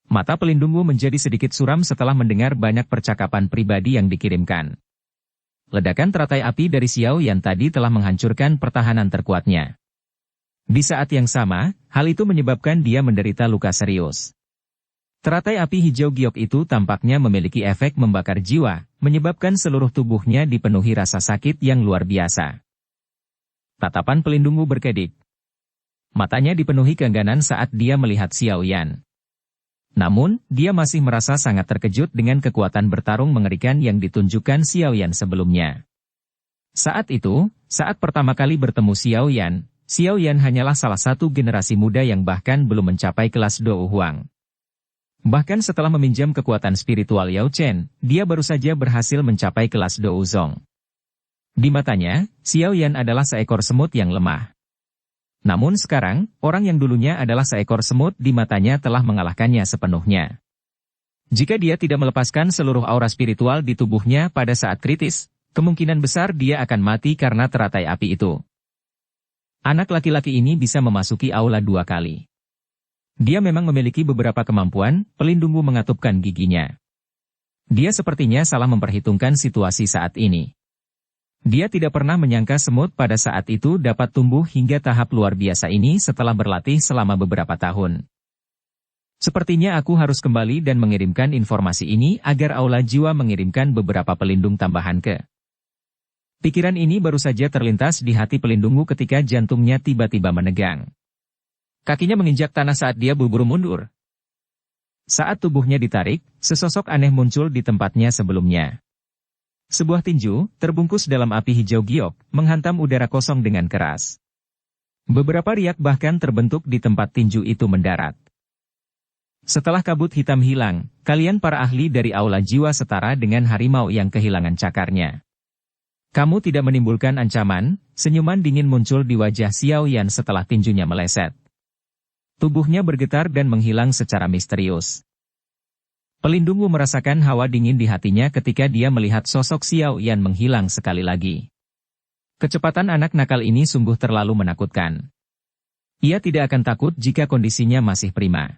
Mata pelindungmu menjadi sedikit suram setelah mendengar banyak percakapan pribadi yang dikirimkan. Ledakan teratai api dari Xiao Yan tadi telah menghancurkan pertahanan terkuatnya. Di saat yang sama, hal itu menyebabkan dia menderita luka serius. Teratai api hijau giok itu tampaknya memiliki efek membakar jiwa, menyebabkan seluruh tubuhnya dipenuhi rasa sakit yang luar biasa. Tatapan pelindungmu berkedip. Matanya dipenuhi keengganan saat dia melihat Xiao Yan. Namun, dia masih merasa sangat terkejut dengan kekuatan bertarung mengerikan yang ditunjukkan Xiao Yan sebelumnya. Saat itu, saat pertama kali bertemu Xiao Yan hanyalah salah satu generasi muda yang bahkan belum mencapai kelas Dou Huang. Bahkan setelah meminjam kekuatan spiritual Yao Chen, dia baru saja berhasil mencapai kelas Dou Zong. Di matanya, Xiao Yan adalah seekor semut yang lemah. Namun sekarang, orang yang dulunya adalah seekor semut di matanya telah mengalahkannya sepenuhnya. Jika dia tidak melepaskan seluruh aura spiritual di tubuhnya pada saat kritis, kemungkinan besar dia akan mati karena teratai api itu. Anak laki-laki ini bisa memasuki aula 2 kali. Dia memang memiliki beberapa kemampuan, pelindungmu mengatupkan giginya. Dia sepertinya salah memperhitungkan situasi saat ini. Dia tidak pernah menyangka semut pada saat itu dapat tumbuh hingga tahap luar biasa ini setelah berlatih selama beberapa tahun. Sepertinya aku harus kembali dan mengirimkan informasi ini agar aula jiwa mengirimkan beberapa pelindung tambahan ke. Pikiran ini baru saja terlintas di hati pelindungmu ketika jantungnya tiba-tiba menegang. Kakinya menginjak tanah saat dia buru-buru mundur. Saat tubuhnya ditarik, sesosok aneh muncul di tempatnya sebelumnya. Sebuah tinju, terbungkus dalam api hijau giok, menghantam udara kosong dengan keras. Beberapa riak bahkan terbentuk di tempat tinju itu mendarat. Setelah kabut hitam hilang, kalian para ahli dari aula jiwa setara dengan harimau yang kehilangan cakarnya. Kamu tidak menimbulkan ancaman, senyuman dingin muncul di wajah Xiao Yan setelah tinjunya meleset. Tubuhnya bergetar dan menghilang secara misterius. Pelindungmu merasakan hawa dingin di hatinya ketika dia melihat sosok Xiao Yan menghilang sekali lagi. Kecepatan anak nakal ini sungguh terlalu menakutkan. Ia tidak akan takut jika kondisinya masih prima.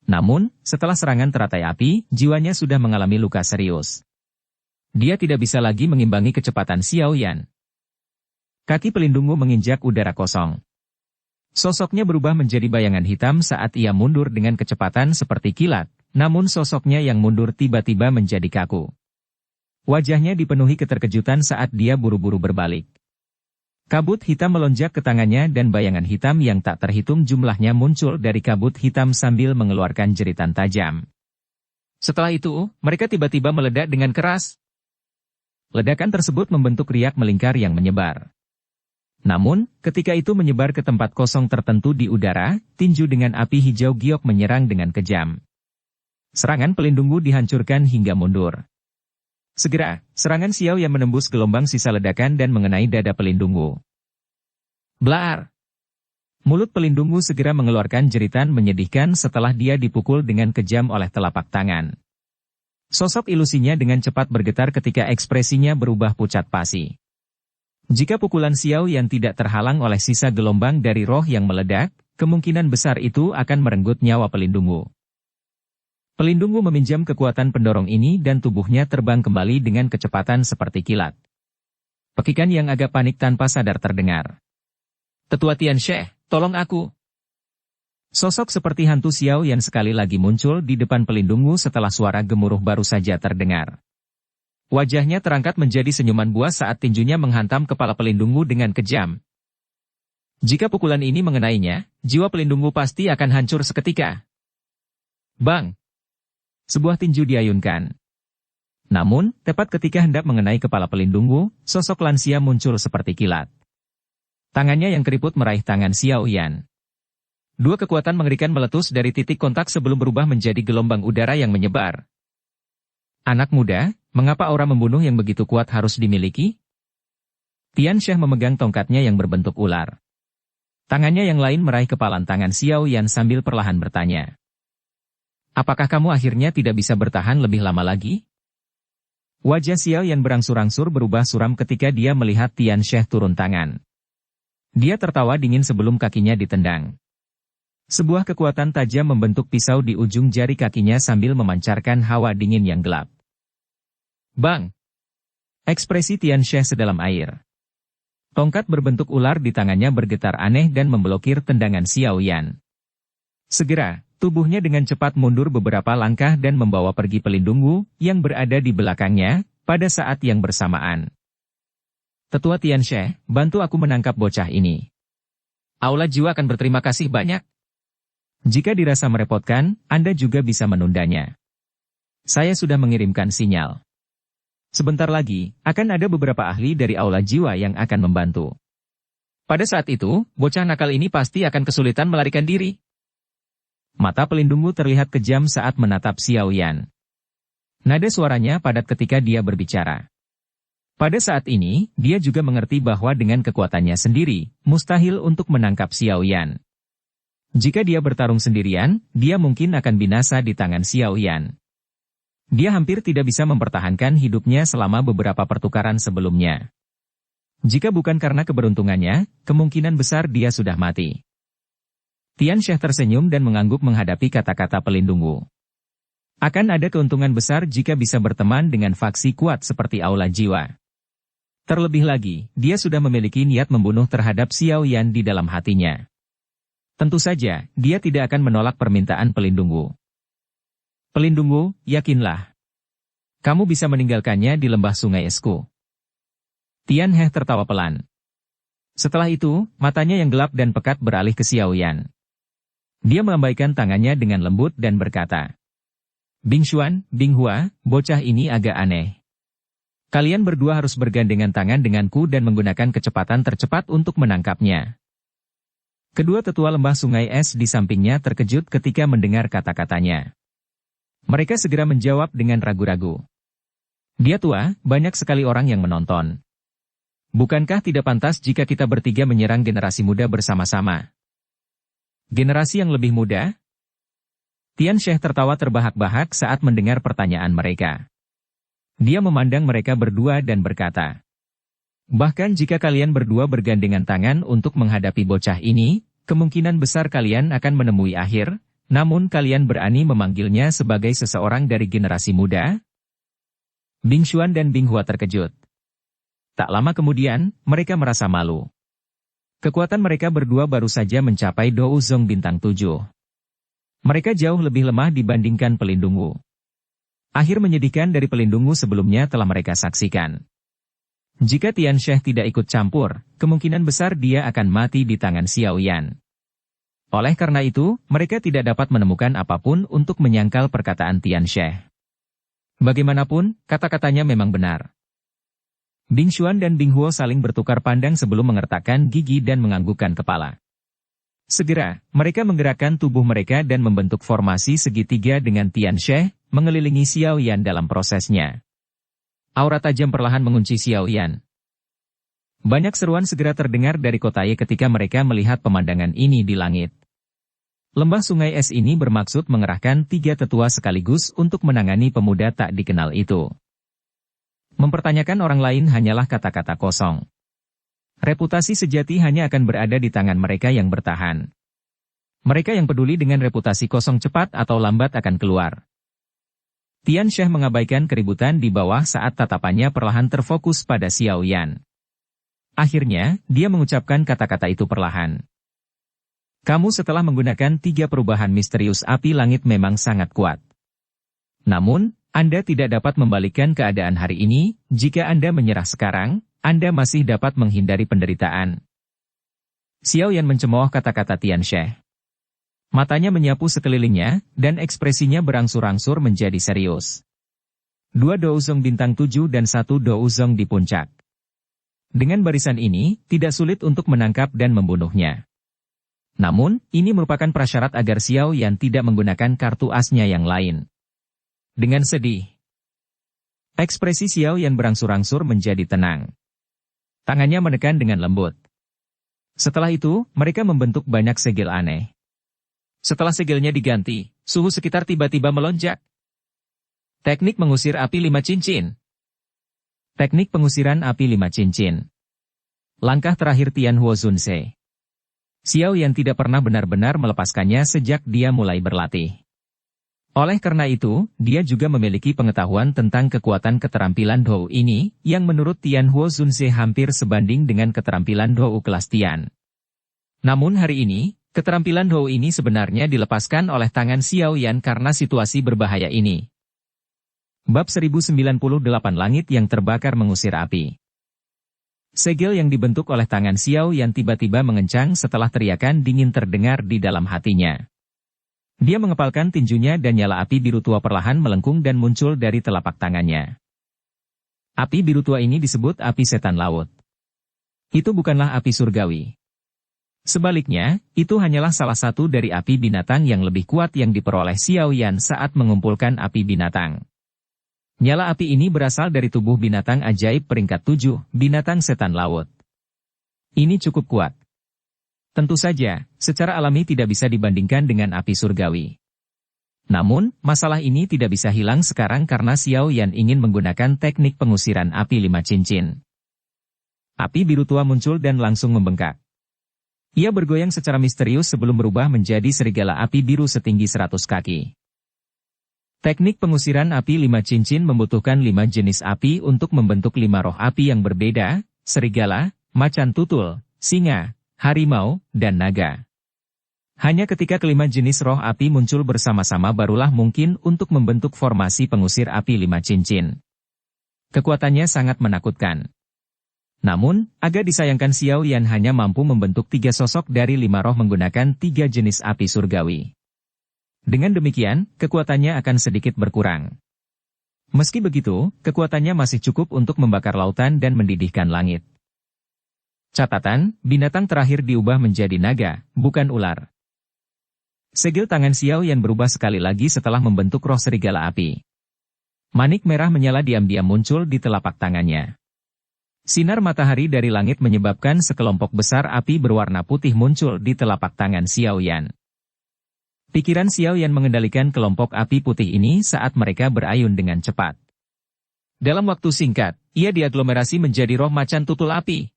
Namun, setelah serangan teratai api, jiwanya sudah mengalami luka serius. Dia tidak bisa lagi mengimbangi kecepatan Xiao Yan. Kaki pelindungmu menginjak udara kosong. Sosoknya berubah menjadi bayangan hitam saat ia mundur dengan kecepatan seperti kilat, namun sosoknya yang mundur tiba-tiba menjadi kaku. Wajahnya dipenuhi keterkejutan saat dia buru-buru berbalik. Kabut hitam melonjak ke tangannya dan bayangan hitam yang tak terhitung jumlahnya muncul dari kabut hitam sambil mengeluarkan jeritan tajam. Setelah itu, mereka tiba-tiba meledak dengan keras. Ledakan tersebut membentuk riak melingkar yang menyebar. Namun, ketika itu menyebar ke tempat kosong tertentu di udara, tinju dengan api hijau giok menyerang dengan kejam. Serangan pelindungmu dihancurkan hingga mundur. Segera, serangan Xiao yang menembus gelombang sisa ledakan dan mengenai dada pelindungmu. Blaar! Mulut pelindungmu segera mengeluarkan jeritan menyedihkan setelah dia dipukul dengan kejam oleh telapak tangan. Sosok ilusinya dengan cepat bergetar ketika ekspresinya berubah pucat pasi. Jika pukulan Xiao yang tidak terhalang oleh sisa gelombang dari roh yang meledak, kemungkinan besar itu akan merenggut nyawa pelindungmu. Pelindungmu meminjam kekuatan pendorong ini dan tubuhnya terbang kembali dengan kecepatan seperti kilat. Pekikan yang agak panik tanpa sadar terdengar. Tetua Tian She, tolong aku. Sosok seperti hantu Xiao yang sekali lagi muncul di depan pelindungmu setelah suara gemuruh baru saja terdengar. Wajahnya terangkat menjadi senyuman buas saat tinjunya menghantam kepala pelindungmu dengan kejam. Jika pukulan ini mengenainya, jiwa pelindungmu pasti akan hancur seketika. Bang! Sebuah tinju diayunkan. Namun, tepat ketika hendak mengenai kepala pelindungmu, sosok lansia muncul seperti kilat. Tangannya yang keriput meraih tangan Xiao Yan. Dua kekuatan mengerikan meletus dari titik kontak sebelum berubah menjadi gelombang udara yang menyebar. Anak muda, mengapa aura membunuh yang begitu kuat harus dimiliki? Tian Xie memegang tongkatnya yang berbentuk ular. Tangannya yang lain meraih kepalan tangan Xiao Yan sambil perlahan bertanya. Apakah kamu akhirnya tidak bisa bertahan lebih lama lagi? Wajah Xiao Yan berangsur-angsur berubah suram ketika dia melihat Tian Xie turun tangan. Dia tertawa dingin sebelum kakinya ditendang. Sebuah kekuatan tajam membentuk pisau di ujung jari kakinya sambil memancarkan hawa dingin yang gelap. Bang! Ekspresi Tian Xie sedalam air. Tongkat berbentuk ular di tangannya bergetar aneh dan memblokir tendangan Xiao Yan. Segera, tubuhnya dengan cepat mundur beberapa langkah dan membawa pergi pelindung Wu yang berada di belakangnya pada saat yang bersamaan. Tetua Tian Xie, bantu aku menangkap bocah ini. Aula Jiwa akan berterima kasih banyak. Jika dirasa merepotkan, Anda juga bisa menundanya. Saya sudah mengirimkan sinyal. Sebentar lagi, akan ada beberapa ahli dari Aula Jiwa yang akan membantu. Pada saat itu, bocah nakal ini pasti akan kesulitan melarikan diri. Mata pelindungmu terlihat kejam saat menatap Xiao Yan. Nada suaranya padat ketika dia berbicara. Pada saat ini, dia juga mengerti bahwa dengan kekuatannya sendiri, mustahil untuk menangkap Xiao Yan. Jika dia bertarung sendirian, dia mungkin akan binasa di tangan Xiao Yan. Dia hampir tidak bisa mempertahankan hidupnya selama beberapa pertukaran sebelumnya. Jika bukan karena keberuntungannya, kemungkinan besar dia sudah mati. Tian Xie tersenyum dan mengangguk menghadapi kata-kata pelindung Wu. Akan ada keuntungan besar jika bisa berteman dengan faksi kuat seperti Aula Jiwa. Terlebih lagi, dia sudah memiliki niat membunuh terhadap Xiao Yan di dalam hatinya. Tentu saja, dia tidak akan menolak permintaan pelindung Wu. Pelindung Wu, yakinlah. Kamu bisa meninggalkannya di lembah sungai Esku. Tian He tertawa pelan. Setelah itu, matanya yang gelap dan pekat beralih ke Xiao Yan. Dia melambaikan tangannya dengan lembut dan berkata, Bing Xuan, Bing Hua, bocah ini agak aneh. Kalian berdua harus bergandengan tangan denganku dan menggunakan kecepatan tercepat untuk menangkapnya. Kedua tetua lembah sungai es di sampingnya terkejut ketika mendengar kata-katanya. Mereka segera menjawab dengan ragu-ragu. Dia tua, banyak sekali orang yang menonton. Bukankah tidak pantas jika kita bertiga menyerang generasi muda bersama-sama? Generasi yang lebih muda? Tian Xie tertawa terbahak-bahak saat mendengar pertanyaan mereka. Dia memandang mereka berdua dan berkata, bahkan jika kalian berdua bergandengan tangan untuk menghadapi bocah ini, kemungkinan besar kalian akan menemui akhir, namun kalian berani memanggilnya sebagai seseorang dari generasi muda? Bing Xuan dan Bing Hua terkejut. Tak lama kemudian, mereka merasa malu. Kekuatan mereka berdua baru saja mencapai Dou Zong bintang 7. Mereka jauh lebih lemah dibandingkan pelindung Wu. Akhir menyedihkan dari pelindung Wu sebelumnya telah mereka saksikan. Jika Tian Xie tidak ikut campur, kemungkinan besar dia akan mati di tangan Xiao Yan. Oleh karena itu, mereka tidak dapat menemukan apapun untuk menyangkal perkataan Tian Xie. Bagaimanapun, kata-katanya memang benar. Bing Xuan dan Bing Huo saling bertukar pandang sebelum mengertakkan gigi dan menganggukkan kepala. Segera, mereka menggerakkan tubuh mereka dan membentuk formasi segitiga dengan Tian Xie, mengelilingi Xiao Yan dalam prosesnya. Aura tajam perlahan mengunci Xiao Yan. Banyak seruan segera terdengar dari Kotaye ketika mereka melihat pemandangan ini di langit. Lembah sungai es ini bermaksud mengerahkan 3 tetua sekaligus untuk menangani pemuda tak dikenal itu. Mempertanyakan orang lain hanyalah kata-kata kosong. Reputasi sejati hanya akan berada di tangan mereka yang bertahan. Mereka yang peduli dengan reputasi kosong cepat atau lambat akan keluar. Tian Xie mengabaikan keributan di bawah saat tatapannya perlahan terfokus pada Xiao Yan. Akhirnya, dia mengucapkan kata-kata itu perlahan. Kamu setelah menggunakan 3 perubahan misterius api langit memang sangat kuat. Namun, Anda tidak dapat membalikkan keadaan hari ini, jika Anda menyerah sekarang, Anda masih dapat menghindari penderitaan. Xiao Yan mencemooh kata-kata Tian Xie. Matanya menyapu sekelilingnya, dan ekspresinya berangsur-angsur menjadi serius. 2 Dou Zong bintang 7 dan 1 Dou Zong di puncak. Dengan barisan ini, tidak sulit untuk menangkap dan membunuhnya. Namun, ini merupakan prasyarat agar Xiao Yan tidak menggunakan kartu asnya yang lain. Dengan sedih. Ekspresi Xiao Yan berangsur-angsur menjadi tenang. Tangannya menekan dengan lembut. Setelah itu, mereka membentuk banyak segel aneh. Setelah segelnya diganti, suhu sekitar tiba-tiba melonjak. Teknik mengusir api 5 cincin. Teknik pengusiran api 5 cincin. Langkah terakhir Tianhuo Zunse. Xiao Yan tidak pernah benar-benar melepaskannya sejak dia mulai berlatih. Oleh karena itu, dia juga memiliki pengetahuan tentang kekuatan keterampilan Dou ini, yang menurut Tianhuo Zunse hampir sebanding dengan keterampilan Dou kelas Tian. Namun hari ini, keterampilan Dou ini sebenarnya dilepaskan oleh tangan Xiao Yan karena situasi berbahaya ini. Bab 1098 Langit yang terbakar mengusir api. Segel yang dibentuk oleh tangan Xiao Yan tiba-tiba mengencang setelah teriakan dingin terdengar di dalam hatinya. Dia mengepalkan tinjunya dan nyala api biru tua perlahan melengkung dan muncul dari telapak tangannya. Api biru tua ini disebut api setan laut. Itu bukanlah api surgawi. Sebaliknya, itu hanyalah salah satu dari api binatang yang lebih kuat yang diperoleh Xiao Yan saat mengumpulkan api binatang. Nyala api ini berasal dari tubuh binatang ajaib peringkat 7, binatang setan laut. Ini cukup kuat. Tentu saja, secara alami tidak bisa dibandingkan dengan api surgawi. Namun, masalah ini tidak bisa hilang sekarang karena Xiao Yan ingin menggunakan teknik pengusiran api 5 cincin. Api biru tua muncul dan langsung membengkak. Ia bergoyang secara misterius sebelum berubah menjadi serigala api biru setinggi 100 kaki. Teknik pengusiran api 5 cincin membutuhkan 5 jenis api untuk membentuk 5 roh api yang berbeda, serigala, macan tutul, singa, harimau, dan naga. Hanya ketika kelima jenis roh api muncul bersama-sama barulah mungkin untuk membentuk formasi pengusir api 5 cincin. Kekuatannya sangat menakutkan. Namun, agak disayangkan Xiao Yan hanya mampu membentuk 3 sosok dari 5 roh menggunakan 3 jenis api surgawi. Dengan demikian, kekuatannya akan sedikit berkurang. Meski begitu, kekuatannya masih cukup untuk membakar lautan dan mendidihkan langit. Catatan, binatang terakhir diubah menjadi naga, bukan ular. Segel tangan Xiao Yan berubah sekali lagi setelah membentuk roh serigala api. Manik merah menyala diam-diam muncul di telapak tangannya. Sinar matahari dari langit menyebabkan sekelompok besar api berwarna putih muncul di telapak tangan Xiao Yan. Pikiran Xiao Yan mengendalikan kelompok api putih ini saat mereka berayun dengan cepat. Dalam waktu singkat, ia diaglomerasi menjadi roh macan tutul api.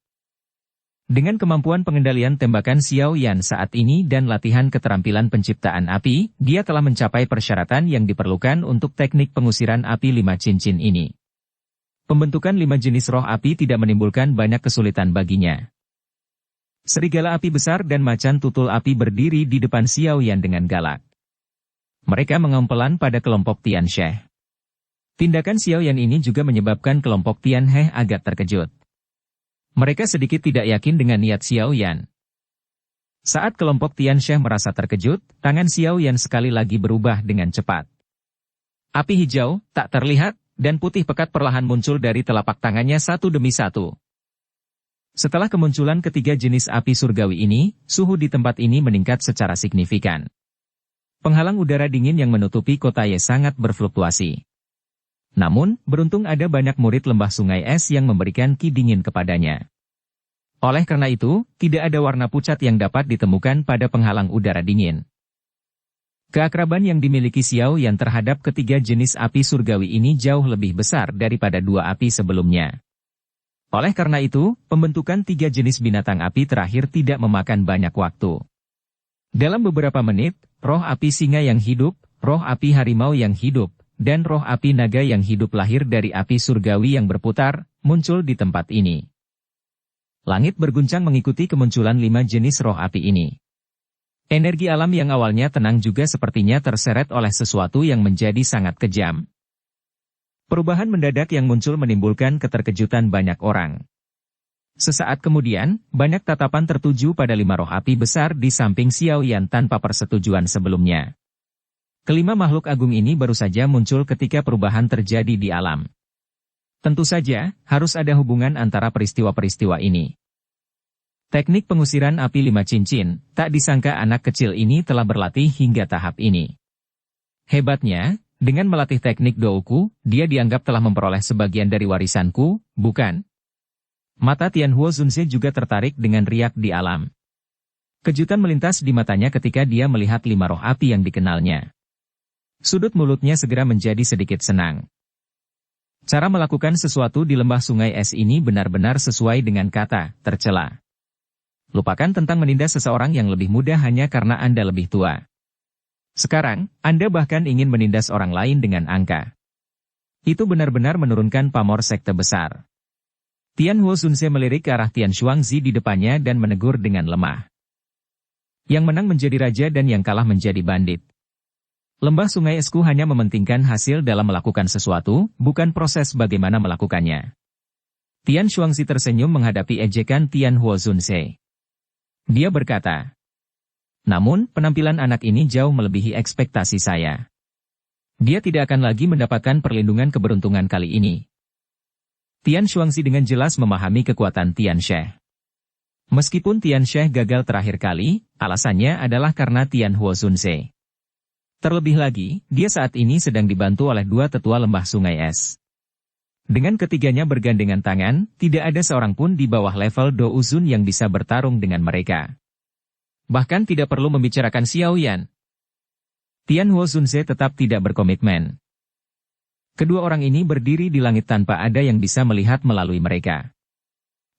Dengan kemampuan pengendalian tembakan Xiao Yan saat ini dan latihan keterampilan penciptaan api, dia telah mencapai persyaratan yang diperlukan untuk teknik pengusiran api 5 cincin ini. Pembentukan 5 jenis roh api tidak menimbulkan banyak kesulitan baginya. Serigala api besar dan macan tutul api berdiri di depan Xiao Yan dengan galak. Mereka mengompelan pada kelompok Tian She. Tindakan Xiao Yan ini juga menyebabkan kelompok Tian He agak terkejut. Mereka sedikit tidak yakin dengan niat Xiao Yan. Saat kelompok Tian She merasa terkejut, tangan Xiao Yan sekali lagi berubah dengan cepat. Api hijau, tak terlihat, dan putih pekat perlahan muncul dari telapak tangannya satu demi satu. Setelah kemunculan ketiga jenis api surgawi ini, suhu di tempat ini meningkat secara signifikan. Penghalang udara dingin yang menutupi kota Ye sangat berfluktuasi. Namun, beruntung ada banyak murid lembah sungai es yang memberikan ki dingin kepadanya. Oleh karena itu, tidak ada warna pucat yang dapat ditemukan pada penghalang udara dingin. Keakraban yang dimiliki Xiao Yan terhadap ketiga jenis api surgawi ini jauh lebih besar daripada 2 api sebelumnya. Oleh karena itu, pembentukan 3 jenis binatang api terakhir tidak memakan banyak waktu. Dalam beberapa menit, roh api singa yang hidup, roh api harimau yang hidup, dan roh api naga yang hidup lahir dari api surgawi yang berputar, muncul di tempat ini. Langit berguncang mengikuti kemunculan 5 jenis roh api ini. Energi alam yang awalnya tenang juga sepertinya terseret oleh sesuatu yang menjadi sangat kejam. Perubahan mendadak yang muncul menimbulkan keterkejutan banyak orang. Sesaat kemudian, banyak tatapan tertuju pada 5 roh api besar di samping Xiao Yan tanpa persetujuan sebelumnya. Kelima makhluk agung ini baru saja muncul ketika perubahan terjadi di alam. Tentu saja, harus ada hubungan antara peristiwa-peristiwa ini. Teknik pengusiran api 5 cincin, tak disangka anak kecil ini telah berlatih hingga tahap ini. Hebatnya, Dengan melatih teknik Douku, dia dianggap telah memperoleh sebagian dari warisanku, bukan? Mata Tianhuo Zunze juga tertarik dengan riak di alam. Kejutan melintas di matanya ketika dia melihat 5 roh api yang dikenalnya. Sudut mulutnya segera menjadi sedikit senang. Cara melakukan sesuatu di lembah sungai es ini benar-benar sesuai dengan kata, tercela. Lupakan tentang menindas seseorang yang lebih muda hanya karena Anda lebih tua. Sekarang, Anda bahkan ingin menindas orang lain dengan angka. Itu benar-benar menurunkan pamor sekte besar. Tianhuo Zunze melirik ke arah Tian Shuangzi di depannya dan menegur dengan lemah. Yang menang menjadi raja dan yang kalah menjadi bandit. Lembah sungai esku hanya mementingkan hasil dalam melakukan sesuatu, bukan proses bagaimana melakukannya. Tian Shuangzi tersenyum menghadapi ejekan Tianhuo Zunze. Dia berkata, namun, penampilan anak ini jauh melebihi ekspektasi saya. Dia tidak akan lagi mendapatkan perlindungan keberuntungan kali ini. Tian Shuangzi dengan jelas memahami kekuatan Tian She. Meskipun Tian She gagal terakhir kali, alasannya adalah karena Tianhuo Zunze. Terlebih lagi, dia saat ini sedang dibantu oleh 2 tetua lembah sungai es. Dengan ketiganya bergandengan tangan, tidak ada seorang pun di bawah level Do Uzun yang bisa bertarung dengan mereka. Bahkan tidak perlu membicarakan Xiao Yan. Tianhuo Zunze tetap tidak berkomitmen. Kedua orang ini berdiri di langit tanpa ada yang bisa melihat melalui mereka.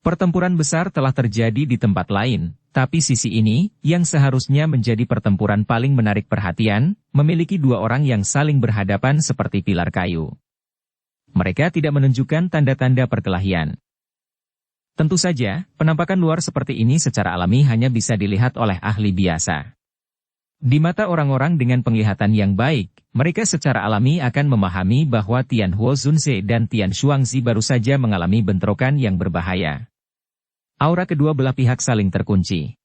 Pertempuran besar telah terjadi di tempat lain, tapi sisi ini, yang seharusnya menjadi pertempuran paling menarik perhatian, memiliki 2 orang yang saling berhadapan seperti pilar kayu. Mereka tidak menunjukkan tanda-tanda perkelahian. Tentu saja, penampakan luar seperti ini secara alami hanya bisa dilihat oleh ahli biasa. Di mata orang-orang dengan penglihatan yang baik, mereka secara alami akan memahami bahwa Tianhuo Zunze dan Tian Shuangzi baru saja mengalami bentrokan yang berbahaya. Aura kedua belah pihak saling terkunci.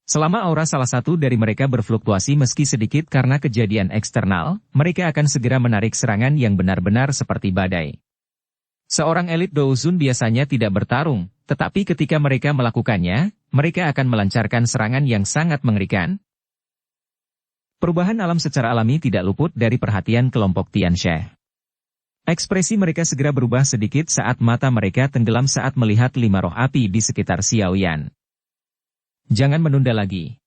Selama aura salah satu dari mereka berfluktuasi meski sedikit karena kejadian eksternal, mereka akan segera menarik serangan yang benar-benar seperti badai. Seorang elit Douzun biasanya tidak bertarung, tetapi ketika mereka melakukannya, mereka akan melancarkan serangan yang sangat mengerikan. Perubahan alam secara alami tidak luput dari perhatian kelompok Tian She. Ekspresi mereka segera berubah sedikit saat mata mereka tenggelam saat melihat 5 roh api di sekitar Xiao Yan. Jangan menunda lagi.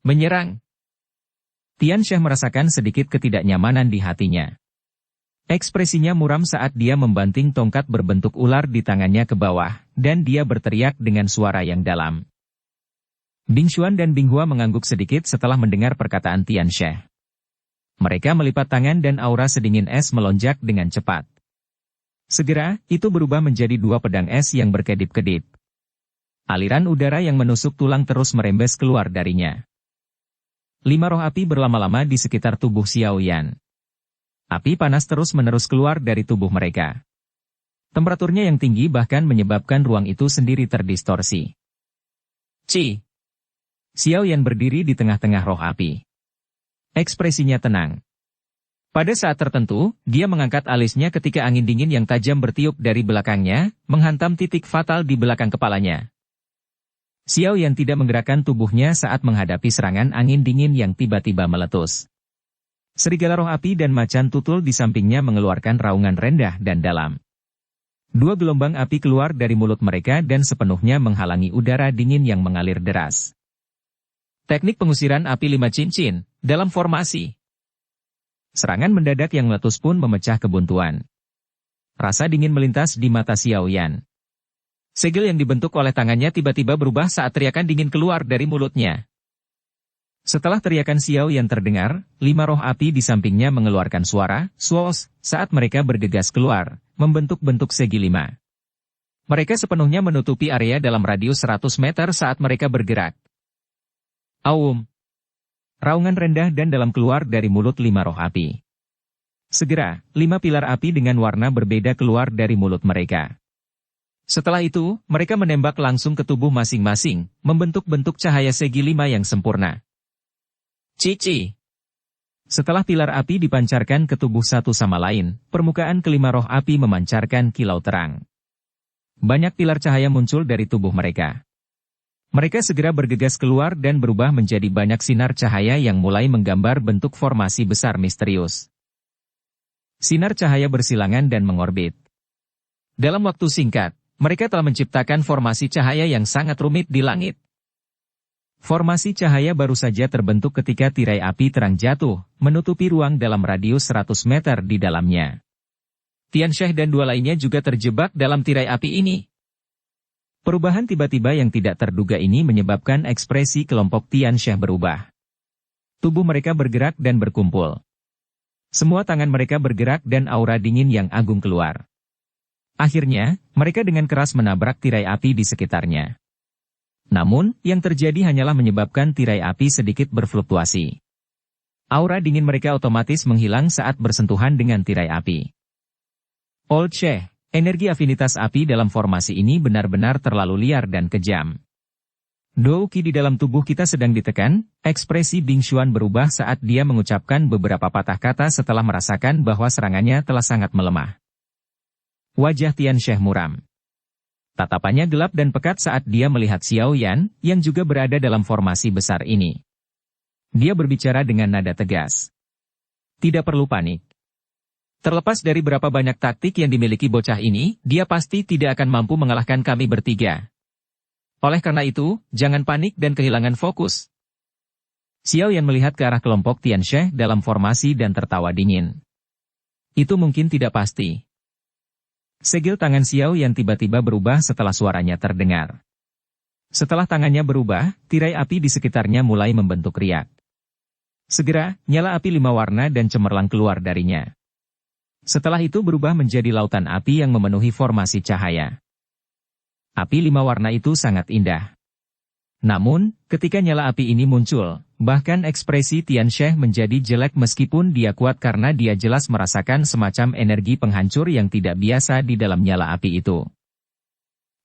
Menyerang. Tian She merasakan sedikit ketidaknyamanan di hatinya. Ekspresinya muram saat dia membanting tongkat berbentuk ular di tangannya ke bawah, dan dia berteriak dengan suara yang dalam. Bing Xuan dan Bing Hua mengangguk sedikit setelah mendengar perkataan Tian She. Mereka melipat tangan dan aura sedingin es melonjak dengan cepat. Segera, itu berubah menjadi 2 pedang es yang berkedip-kedip. Aliran udara yang menusuk tulang terus merembes keluar darinya. 5 roh api berlama-lama di sekitar tubuh Xiao Yan. Api panas terus-menerus keluar dari tubuh mereka. Temperaturnya yang tinggi bahkan menyebabkan ruang itu sendiri terdistorsi. Ci! Xiao Yan berdiri di tengah-tengah roh api. Ekspresinya tenang. Pada saat tertentu, dia mengangkat alisnya ketika angin dingin yang tajam bertiup dari belakangnya, menghantam titik fatal di belakang kepalanya. Xiao Yan tidak menggerakkan tubuhnya saat menghadapi serangan angin dingin yang tiba-tiba meletus. Serigala roh api dan macan tutul di sampingnya mengeluarkan raungan rendah dan dalam. 2 gelombang api keluar dari mulut mereka dan sepenuhnya menghalangi udara dingin yang mengalir deras. Teknik pengusiran api 5 cincin, dalam formasi. Serangan mendadak yang meletus pun memecah kebuntuan. Rasa dingin melintas di mata Xiao Yan. Segel yang dibentuk oleh tangannya tiba-tiba berubah saat teriakan dingin keluar dari mulutnya. Setelah teriakan Xiao Yan terdengar, 5 roh api di sampingnya mengeluarkan suara, "Swos," saat mereka bergegas keluar, membentuk-bentuk segi 5. Mereka sepenuhnya menutupi area dalam radius 100 meter saat mereka bergerak. Aum! Raungan rendah dan dalam keluar dari mulut 5 roh api. Segera, 5 pilar api dengan warna berbeda keluar dari mulut mereka. Setelah itu, mereka menembak langsung ke tubuh masing-masing, membentuk-bentuk cahaya segi 5 yang sempurna. Cici! Setelah pilar api dipancarkan ke tubuh satu sama lain, permukaan kelima roh api memancarkan kilau terang. Banyak pilar cahaya muncul dari tubuh mereka. Mereka segera bergegas keluar dan berubah menjadi banyak sinar cahaya yang mulai menggambar bentuk formasi besar misterius. Sinar cahaya bersilangan dan mengorbit. Dalam waktu singkat, mereka telah menciptakan formasi cahaya yang sangat rumit di langit. Formasi cahaya baru saja terbentuk ketika tirai api terang jatuh, menutupi ruang dalam radius 100 meter di dalamnya. Tianshih dan dua lainnya juga terjebak dalam tirai api ini. Perubahan tiba-tiba yang tidak terduga ini menyebabkan ekspresi kelompok Tianshih berubah. Tubuh mereka bergerak dan berkumpul. Semua tangan mereka bergerak dan aura dingin yang agung keluar. Akhirnya, mereka dengan keras menabrak tirai api di sekitarnya. Namun, yang terjadi hanyalah menyebabkan tirai api sedikit berfluktuasi. Aura dingin mereka otomatis menghilang saat bersentuhan dengan tirai api. Old Sheikh, energi afinitas api dalam formasi ini benar-benar terlalu liar dan kejam. Douqi di dalam tubuh kita sedang ditekan, ekspresi Bing Xuan berubah saat dia mengucapkan beberapa patah kata setelah merasakan bahwa serangannya telah sangat melemah. Wajah Tianshih muram. Tatapannya gelap dan pekat saat dia melihat Xiao Yan, yang juga berada dalam formasi besar ini. Dia berbicara dengan nada tegas. Tidak perlu panik. Terlepas dari berapa banyak taktik yang dimiliki bocah ini, dia pasti tidak akan mampu mengalahkan kami bertiga. Oleh karena itu, jangan panik dan kehilangan fokus. Xiao Yan melihat ke arah kelompok Tianshih dalam formasi dan tertawa dingin. Itu mungkin tidak pasti. Segel tangan Xiao Yan tiba-tiba berubah setelah suaranya terdengar. Setelah tangannya berubah, tirai api di sekitarnya mulai membentuk riak. Segera, nyala api 5 warna dan cemerlang keluar darinya. Setelah itu berubah menjadi lautan api yang memenuhi formasi cahaya. Api 5 warna itu sangat indah. Namun, ketika nyala api ini muncul, bahkan ekspresi Tianshih menjadi jelek meskipun dia kuat karena dia jelas merasakan semacam energi penghancur yang tidak biasa di dalam nyala api itu.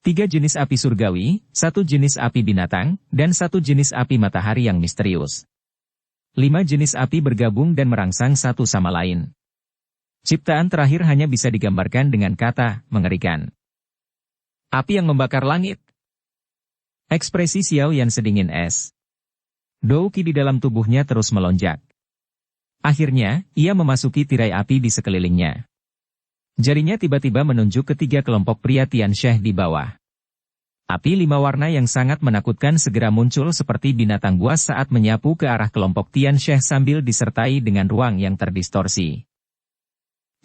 3 jenis api surgawi, 1 jenis api binatang, dan 1 jenis api matahari yang misterius. 5 jenis api bergabung dan merangsang satu sama lain. Ciptaan terakhir hanya bisa digambarkan dengan kata, mengerikan. Api yang membakar langit. Ekspresi Xiao Yan sedingin es. Douqi di dalam tubuhnya terus melonjak. Akhirnya, ia memasuki tirai api di sekelilingnya. Jarinya tiba-tiba menunjuk ketiga kelompok pria Tianshih di bawah. Api 5 warna yang sangat menakutkan segera muncul seperti binatang buas saat menyapu ke arah kelompok Tianshih sambil disertai dengan ruang yang terdistorsi.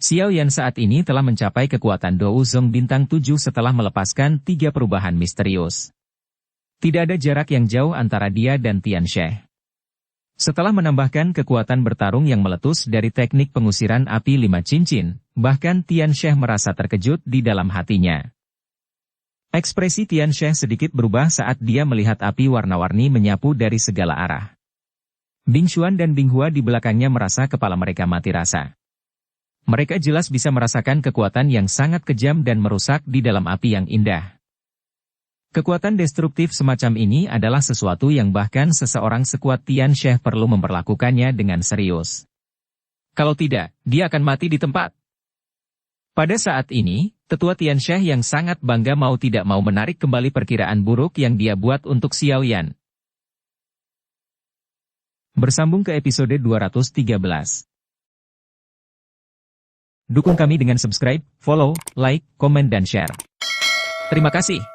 Xiao Yan saat ini telah mencapai kekuatan Douzong bintang 7 setelah melepaskan 3 perubahan misterius. Tidak ada jarak yang jauh antara dia dan Tianshih. Setelah menambahkan kekuatan bertarung yang meletus dari teknik pengusiran api 5 cincin, bahkan Tianshih merasa terkejut di dalam hatinya. Ekspresi Tianshih sedikit berubah saat dia melihat api warna-warni menyapu dari segala arah. Bing Xuan dan Bing Hua di belakangnya merasa kepala mereka mati rasa. Mereka jelas bisa merasakan kekuatan yang sangat kejam dan merusak di dalam api yang indah. Kekuatan destruktif semacam ini adalah sesuatu yang bahkan seseorang sekuat Tianshih perlu memperlakukannya dengan serius. Kalau tidak, dia akan mati di tempat. Pada saat ini, tetua Tianshih yang sangat bangga mau tidak mau menarik kembali perkiraan buruk yang dia buat untuk Xiao Yan. Bersambung ke episode 213. Dukung kami dengan subscribe, follow, like, komen dan share. Terima kasih.